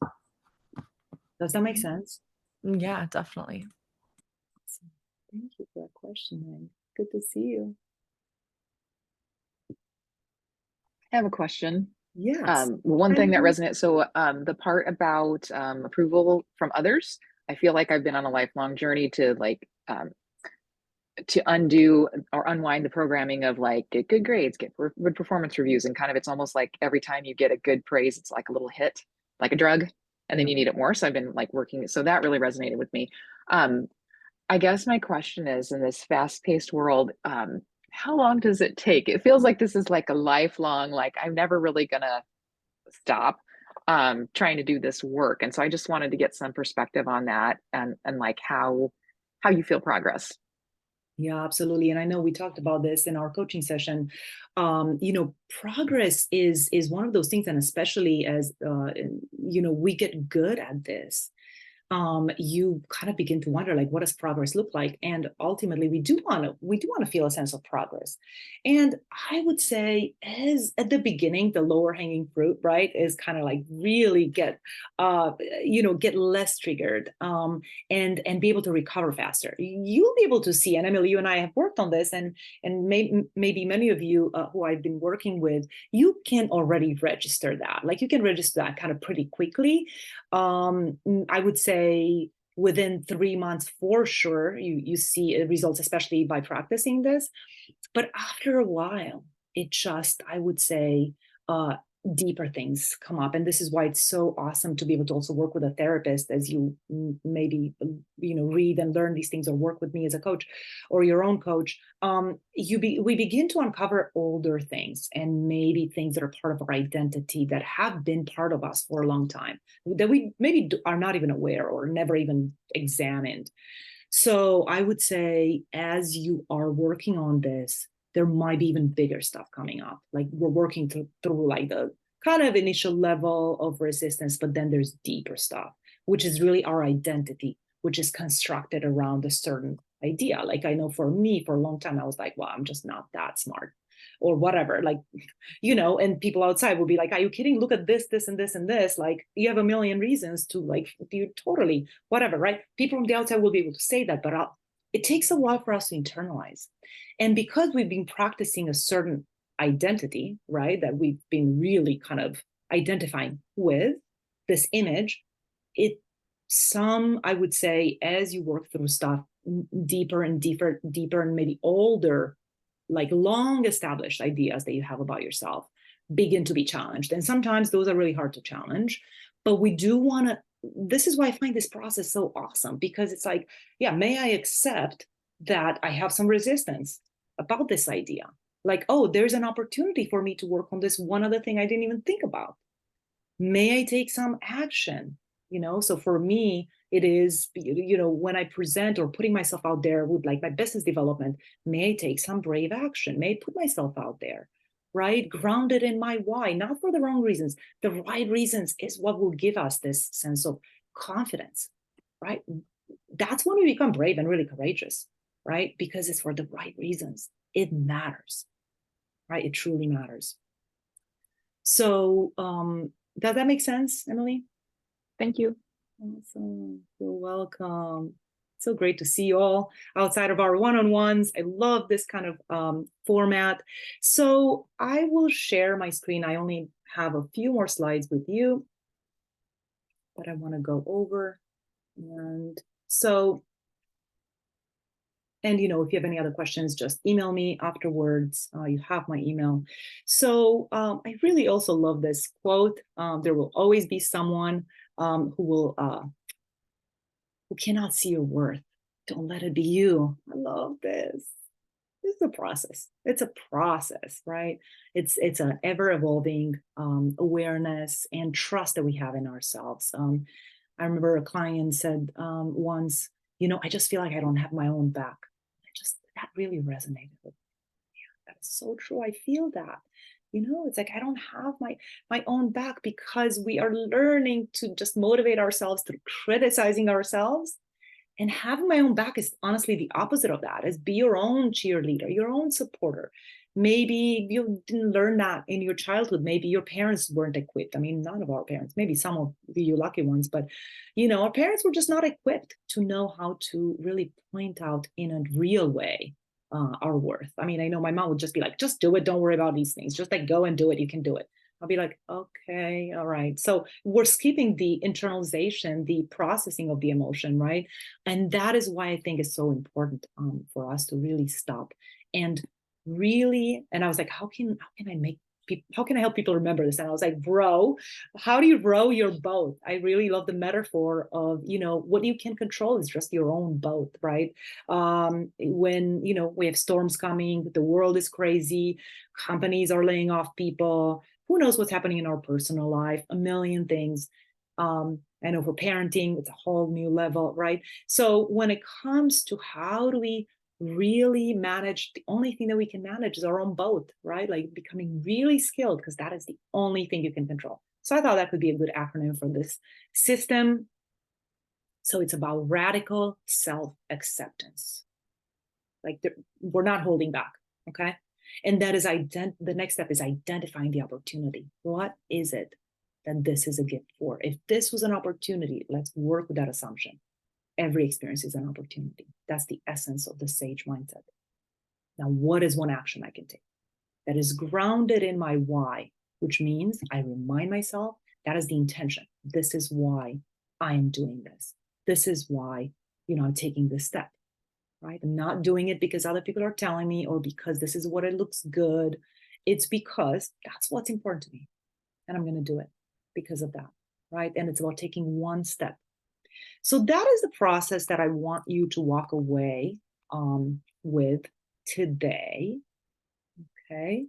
Does that make sense? Yeah, definitely. Thank you for that question, Meg. Good to see you. I have a question. Yes. One thing that resonates. So the part about approval from others, I feel like I've been on a lifelong journey to to undo or unwind the programming of like get good grades, get good performance reviews, and kind of it's almost like every time you get a good praise, it's like a little hit, like a drug, and then you need it more. So I've been like working. So that really resonated with me. I guess my question is, in this fast-paced world, how long does it take? It feels like this is like a lifelong, like I'm never really gonna stop trying to do this work. And so I just wanted to get some perspective on that, and like how you feel progress. Yeah, absolutely. And I know we talked about this in our coaching session. Progress is one of those things, and especially as we get good at this, you kind of begin to wonder, like, what does progress look like? And ultimately, we do want to feel a sense of progress. And I would say, as at the beginning, the lower hanging fruit, right, is kind of like really get less triggered, and be able to recover faster. You'll be able to see, and Emily, you and I have worked on this, and maybe many of you who I've been working with, you can already register that. Like, you can register that kind of pretty quickly. I would say within 3 months for sure, you see results, especially by practicing this. But after a while, it just, I would say, deeper things come up. And this is why it's so awesome to be able to also work with a therapist, as you maybe read and learn these things, or work with me as a coach or your own coach. We begin to uncover older things, and maybe things that are part of our identity that have been part of us for a long time, that we maybe are not even aware or never even examined. So I would say, as you are working on this, there might be even bigger stuff coming up. Like, we're working through like the kind of initial level of resistance, but then there's deeper stuff, which is really our identity, which is constructed around a certain idea. Like, I know for me, for a long time, I was like, well, I'm just not that smart, or whatever. Like, and people outside will be like, are you kidding? Look at this, this, and this, and this. Like, you have a million reasons to, like, you totally, whatever, right? People from the outside will be able to say that, but it takes a while for us to internalize. And because we've been practicing a certain identity, right, that we've been really kind of identifying with this image, I would say, as you work through stuff deeper and deeper, and maybe older, like long established ideas that you have about yourself begin to be challenged. And sometimes those are really hard to challenge, but we do want to, this is why I find this process so awesome, because it's like, yeah, may I accept that I have some resistance about this idea? Like, oh, there's an opportunity for me to work on this one other thing I didn't even think about. May I take some action? So for me, it is, when I present or putting myself out there with like my business development, may I take some brave action? May I put myself out there, right? Grounded in my why, not for the wrong reasons. The right reasons is what will give us this sense of confidence, right? That's when we become brave and really courageous, right? Because it's for the right reasons. It matters, right? It truly matters. So, does that make sense, Emily? Thank you. Awesome. You're welcome. So great to see you all outside of our one-on-ones. I love this kind of format. So I will share my screen. I only have a few more slides with you, but I want to go over And so, and if you have any other questions, just email me afterwards. You have my email. So I really also love this quote. There will always be someone who cannot see your worth. Don't let it be you. I love this. It's a process. It's a process, right? It's an ever evolving awareness and trust that we have in ourselves. I remember a client said once, I just feel like I don't have my own back. That really resonated with me. That's so true. I feel that. It's like I don't have my own back because we are learning to just motivate ourselves through criticizing ourselves. And having my own back is honestly the opposite of that, is be your own cheerleader, your own supporter. Maybe you didn't learn that in your childhood. Maybe your parents weren't equipped. I mean, none of our parents, maybe some of you lucky ones, but our parents were just not equipped to know how to really point out in a real way our worth. I mean, I know my mom would just be like, just do it. Don't worry about these things. Just like go and do it. You can do it. I'll be like, okay, all right. So we're skipping the internalization, the processing of the emotion, right? And that is why I think it's so important for us to really stop and really. And I was like, how can I make people? How can I help people remember this? And I was like, bro, how do you row your boat? I really love the metaphor of what you can control is just your own boat, right? When we have storms coming, the world is crazy, companies are laying off people. Who knows what's happening in our personal life, a million things. I know for parenting, it's a whole new level, right? So when it comes to how do we really manage, the only thing that we can manage is our own boat, right? Like becoming really skilled, because that is the only thing you can control. So I thought that could be a good acronym for this system. So it's about radical self-acceptance. Like we're not holding back, okay? And that is the next step is identifying the opportunity. What is it that this is a gift for? If this was an opportunity, let's work with that assumption. Every experience is an opportunity. That's the essence of the sage mindset. Now, what is one action I can take that is grounded in my why, which means I remind myself that is the intention. This is why I am doing this. This is why, I'm taking this step. Right? I'm not doing it because other people are telling me or because this is what it looks good. It's because that's what's important to me. And I'm going to do it because of that. Right? And it's about taking one step. So that is the process that I want you to walk away with today. Okay.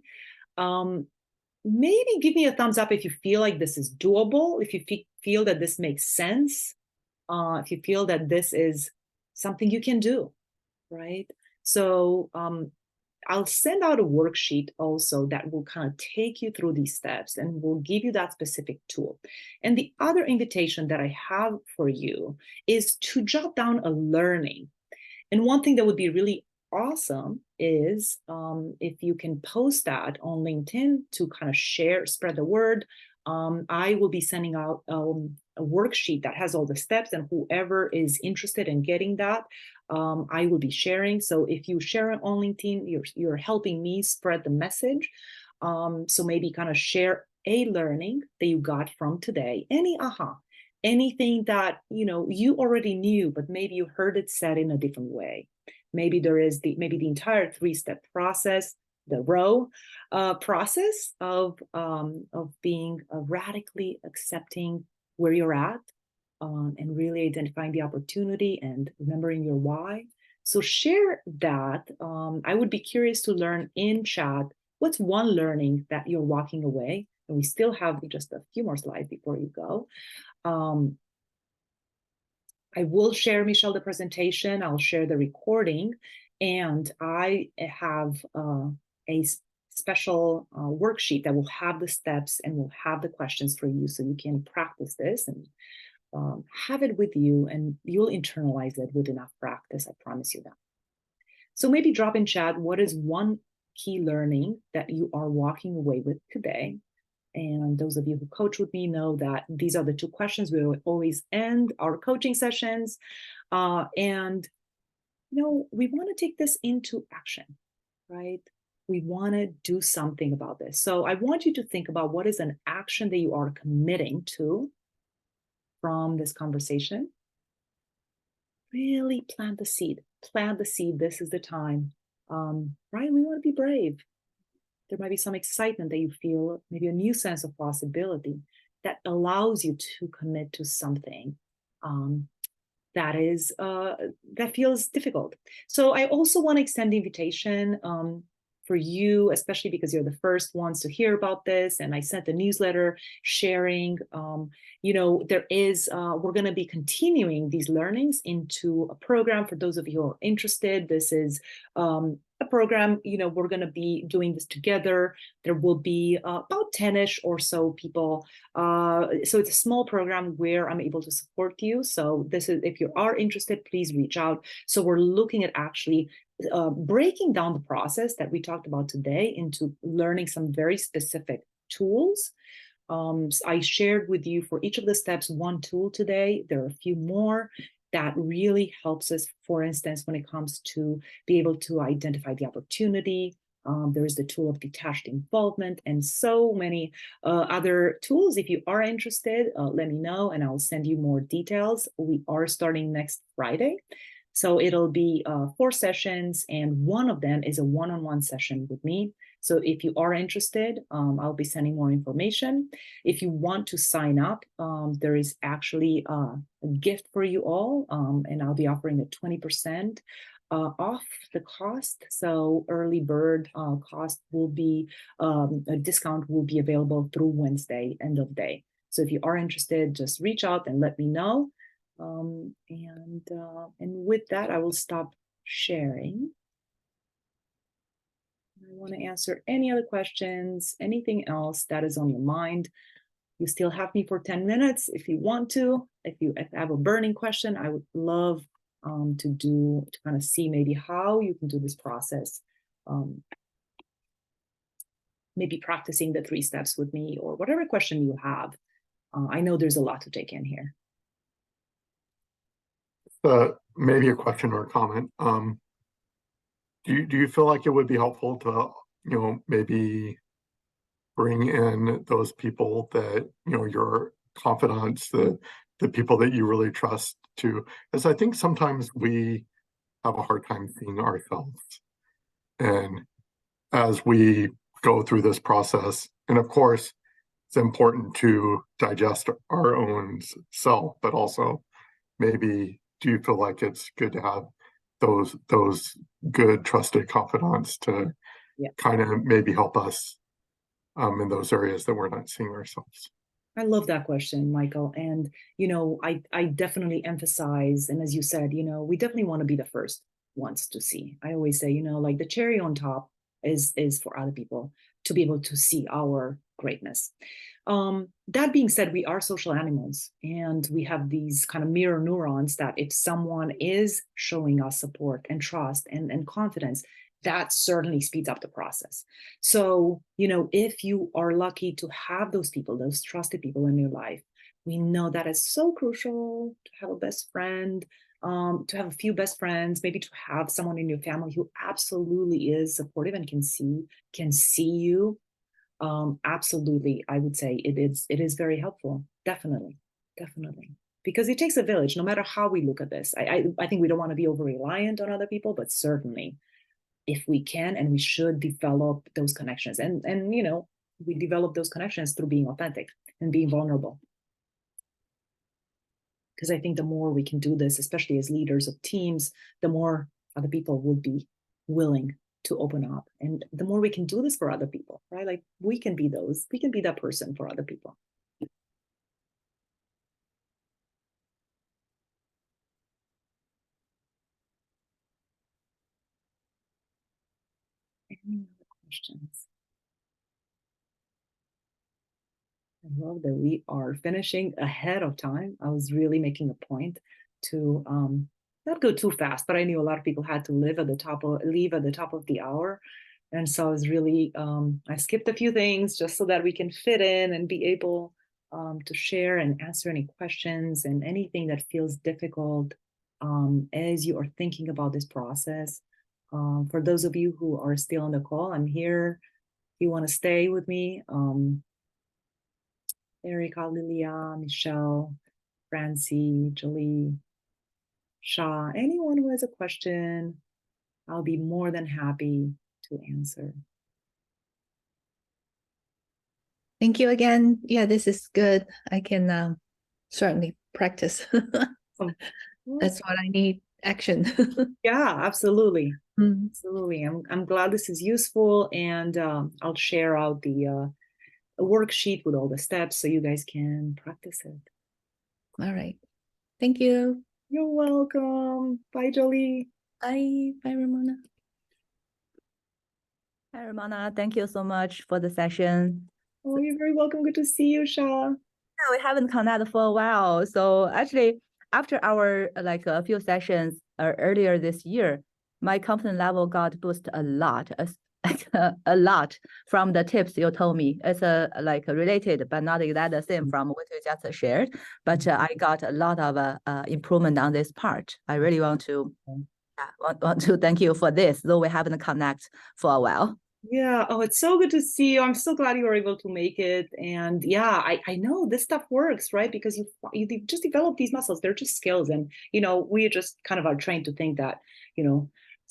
Maybe give me a thumbs up if you feel like this is doable, if you feel that this makes sense, if you feel that this is something you can do. Right? So I'll send out a worksheet also that will kind of take you through these steps and will give you that specific tool. And the other invitation that I have for you is to jot down a learning. And one thing that would be really awesome is if you can post that on LinkedIn to kind of spread the word. I will be sending out a worksheet that has all the steps, and whoever is interested in getting that, I will be sharing. So if you share it on LinkedIn, you're helping me spread the message. So maybe kind of share a learning that you got from today, anything that you already knew, but maybe you heard it said in a different way. Maybe there is the entire 3-step process, the row process of being radically accepting where you're at, and really identifying the opportunity and remembering your why. So share that. I would be curious to learn in chat, what's one learning that you're walking away? And we still have just a few more slides before you go. I will share, Michelle, the presentation. I'll share the recording. And I have a special worksheet that will have the steps and will have the questions for you so you can practice this and have it with you, and you'll internalize it with enough practice. I promise you that. So maybe drop in chat, what is one key learning that you are walking away with today? And those of you who coach with me know that these are the 2 questions we will always end our coaching sessions. And we want to take this into action, right? We want to do something about this. So I want you to think about what is an action that you are committing to from this conversation. really plant the seed. Plant the seed. This is the time. Right? We want to be brave. There might be some excitement that you feel, maybe a new sense of possibility that allows you to commit to something um, that feels difficult. So I also want to extend the invitation for you, especially because you're the first ones to hear about this. And I sent a newsletter sharing, we're going to be continuing these learnings into a program for those of you who are interested. This is a program, we're going to be doing this together. There will be about 10-ish or so people. So it's a small program where I'm able to support you. So this is, if you are interested, please reach out. So we're looking at actually breaking down the process that we talked about today into learning some very specific tools. I shared with you for each of the steps one tool today. There are a few more that really helps us, for instance, when it comes to be able to identify the opportunity. There is the tool of detached involvement and so many other tools. If you are interested, let me know and I'll send you more details. We are starting next Friday. So it'll be 4 sessions, and one of them is a one-on-one session with me. So if you are interested, I'll be sending more information. If you want to sign up, there is actually a gift for you all, and I'll be offering a 20% off the cost. So early bird cost will be, a discount will be available through Wednesday, end of day. So if you are interested, just reach out and let me know. And with that, I will stop sharing. I want to answer any other questions, anything else that is on your mind. You still have me for 10 minutes if you want to. If you have a burning question, I would love to kind of see maybe how you can do this process. Maybe practicing the 3 steps with me or whatever question you have. I know there's a lot to take in here. Maybe a question or a comment. Do you feel like it would be helpful to, maybe bring in those people that, your confidants, the people that you really trust to, as I think sometimes we have a hard time seeing ourselves. And as we go through this process, and of course, it's important to digest our own self, but also maybe do you feel like it's good to have those good trusted confidants to kind of maybe help us in those areas that we're not seeing ourselves? I love that question, Michael. And, I definitely emphasize, and as you said, we definitely want to be the first ones to see. I always say, like the cherry on top is for other people to be able to see our greatness. That being said, we are social animals and we have these kind of mirror neurons that if someone is showing us support and trust and confidence, that certainly speeds up the process. So, if you are lucky to have those people, those trusted people in your life, we know that is so crucial to have a best friend, to have a few best friends, maybe to have someone in your family who absolutely is supportive and can see you. Absolutely, I would say it is very helpful. Definitely. Because it takes a village, no matter how we look at this. I think we don't want to be over reliant on other people, but certainly if we can and we should develop those connections. And we develop those connections through being authentic and being vulnerable. Because I think the more we can do this, especially as leaders of teams, the more other people would be willing to open up. And the more we can do this for other people, right? Like we can be that person for other people. Any other questions? I love that we are finishing ahead of time. I was really making a point to not go too fast, but I knew a lot of people had to leave at the top of the hour. And so I was really, I skipped a few things just so that we can fit in and be able to share and answer any questions and anything that feels difficult as you are thinking about this process. For those of you who are still on the call, I'm here. If you want to stay with me, Erica, Lilia, Michelle, Francie, Jolie, Shah, anyone who has a question, I'll be more than happy to answer. Thank you again. Yeah, this is good. I can certainly practice. That's what I need, action. Yeah, absolutely. Mm. Absolutely. I'm glad this is useful, and I'll share out the worksheet with all the steps so you guys can practice it. All right. Thank you. You're welcome. Bye, Jolie. Bye. Bye, Ramona. Hi, Ramona. Thank you so much for the session. Oh, you're very welcome. Good to see you, Shah. Yeah, we haven't connected for a while. So actually, after our like a few sessions earlier this year, my confidence level got boosted a lot, a lot from the tips you told me. It's like related, but not exactly the same from what you just shared. But I got a lot of improvement on this part. I really want to want to thank you for this, though we haven't connected for a while. Yeah. Oh, it's so good to see you. I'm so glad you were able to make it. And yeah, I know this stuff works, right? Because you just develop these muscles. They're just skills. And, we just kind of are trained to think that,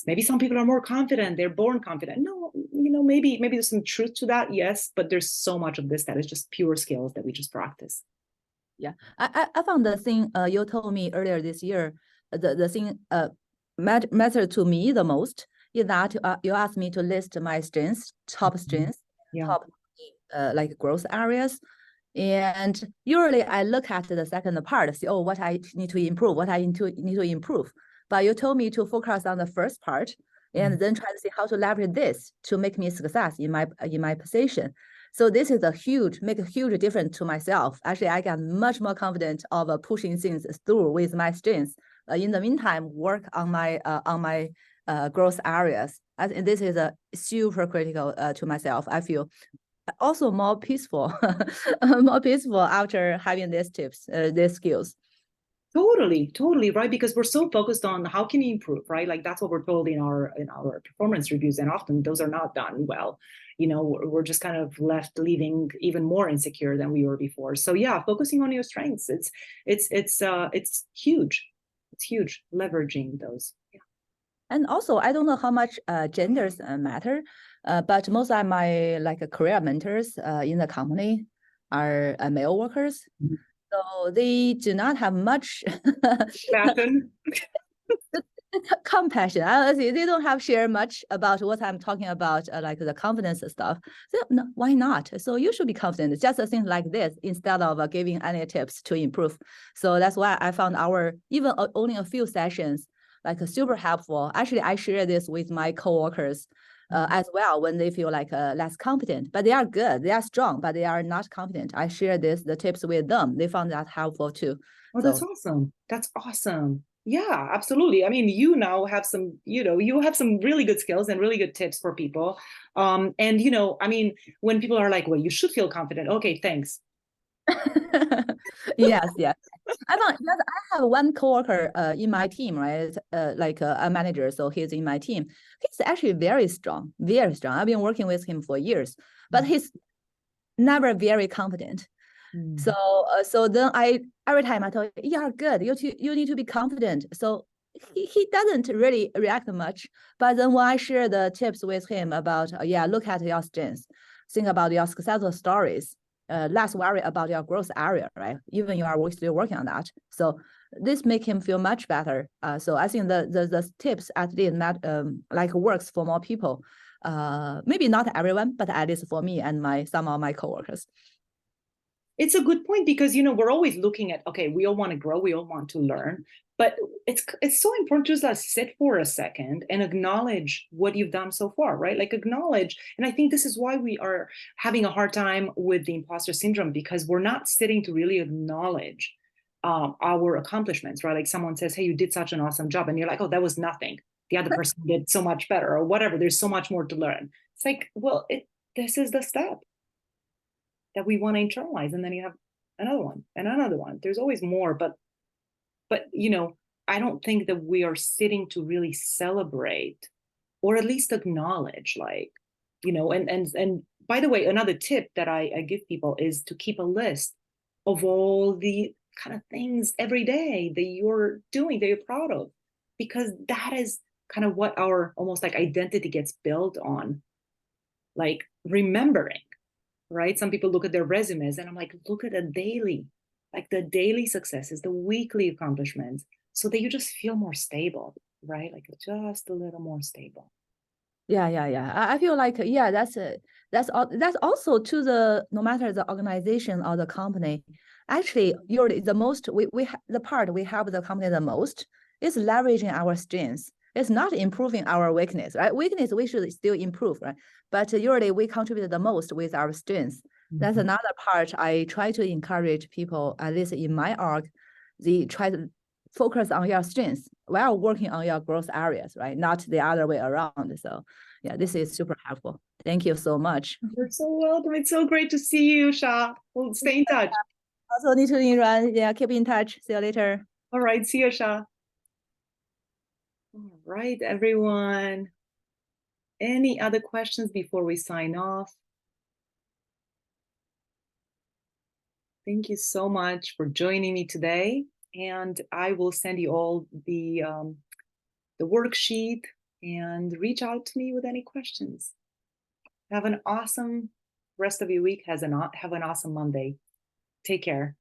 maybe some people are more confident. They're born confident. No, maybe there's some truth to that. Yes. But there's so much of this that is just pure skills that we just practice. Yeah. I found the thing you told me earlier this year, the thing matter to me the most is that you asked me to list my strengths, top strengths, top like growth areas. And usually I look at the second part, see, oh, what I need to improve, what I need to improve. But you told me to focus on the first part and then try to see how to leverage this to make me success in my position. So this is make a huge difference to myself. Actually, I got much more confident of pushing things through with my strengths. In the meantime, work on my growth areas. I think this is super critical to myself. I feel also more peaceful, more peaceful after having these tips, these skills. Totally, right? Because we're so focused on how can you improve, right? Like that's what we're told in our performance reviews, and often those are not done well. We're just kind of left leaving even more insecure than we were before. So yeah, focusing on your strengths, it's huge. It's huge, leveraging those. Yeah. And also, I don't know how much genders matter, but most of my career mentors in the company are male workers. Mm-hmm. So they do not have much compassion. Honestly, they don't have share much about what I'm talking about, like the confidence stuff. So no, why not? So you should be confident. Just a thing like this instead of giving any tips to improve. So that's why I found even only a few sessions super helpful. Actually, I share this with my coworkers as well when they feel less confident. But they are good, they are strong, but they are not confident. I share the tips with them. They found that helpful too. Oh, that's awesome. That's awesome. Yeah, absolutely. I mean, you now have some, you have some really good skills and really good tips for people. And, I mean, when people are like, well, you should feel confident. Okay, thanks. Yes. I have one coworker in my team, right? A manager, so he's in my team. He's actually very strong, very strong. I've been working with him for years, but he's never very confident. So then every time I tell him, you're good, you need to be confident. So he doesn't really react much. But then when I share the tips with him about, look at your strengths, think about your successful stories, less worry about your growth area, right? Even you are still working on that. So this make him feel much better. So I think the tips at least works for more people. Maybe not everyone, but at least for me and some of my coworkers. It's a good point because, we're always looking at, okay, we all want to grow, we all want to learn, but it's so important to just sit for a second and acknowledge what you've done so far, right? Acknowledge. And I think this is why we are having a hard time with the imposter syndrome, because we're not sitting to really acknowledge our accomplishments, right? Like someone says, hey, you did such an awesome job. And you're like, oh, that was nothing. The other person did so much better or whatever. There's so much more to learn. It's like, well, this is the step that we want to internalize, and then you have another one and another one. There's always more, but I don't think that we are sitting to really celebrate or at least acknowledge, and by the way, another tip that I give people is to keep a list of all the kind of things every day that you're doing, that you're proud of, because that is kind of what our almost like identity gets built on, like remembering, right? Some people look at their resumes and I'm like, look at the daily successes, the weekly accomplishments, so that you just feel more stable, right? Like just a little more stable. Yeah. I feel like, yeah, that's also to the, no matter the organization or the company, actually, usually the most, the part we help the company the most is leveraging our strengths. It's not improving our weakness, right? Weakness, we should still improve, right? But usually we contribute the most with our strengths. That's another part I try to encourage people, at least in my org, they try to focus on your strengths while working on your growth areas, right? Not the other way around. So yeah, this is super helpful. Thank you so much. You're so welcome. It's so great to see you, Sha. We'll stay in touch. Also need to run. Yeah, keep in touch. See you later. All right, see you, Sha. All right, everyone. Any other questions before we sign off? Thank you so much for joining me today. And I will send you all the worksheet and reach out to me with any questions. Have an awesome rest of your week. Have an awesome Monday. Take care.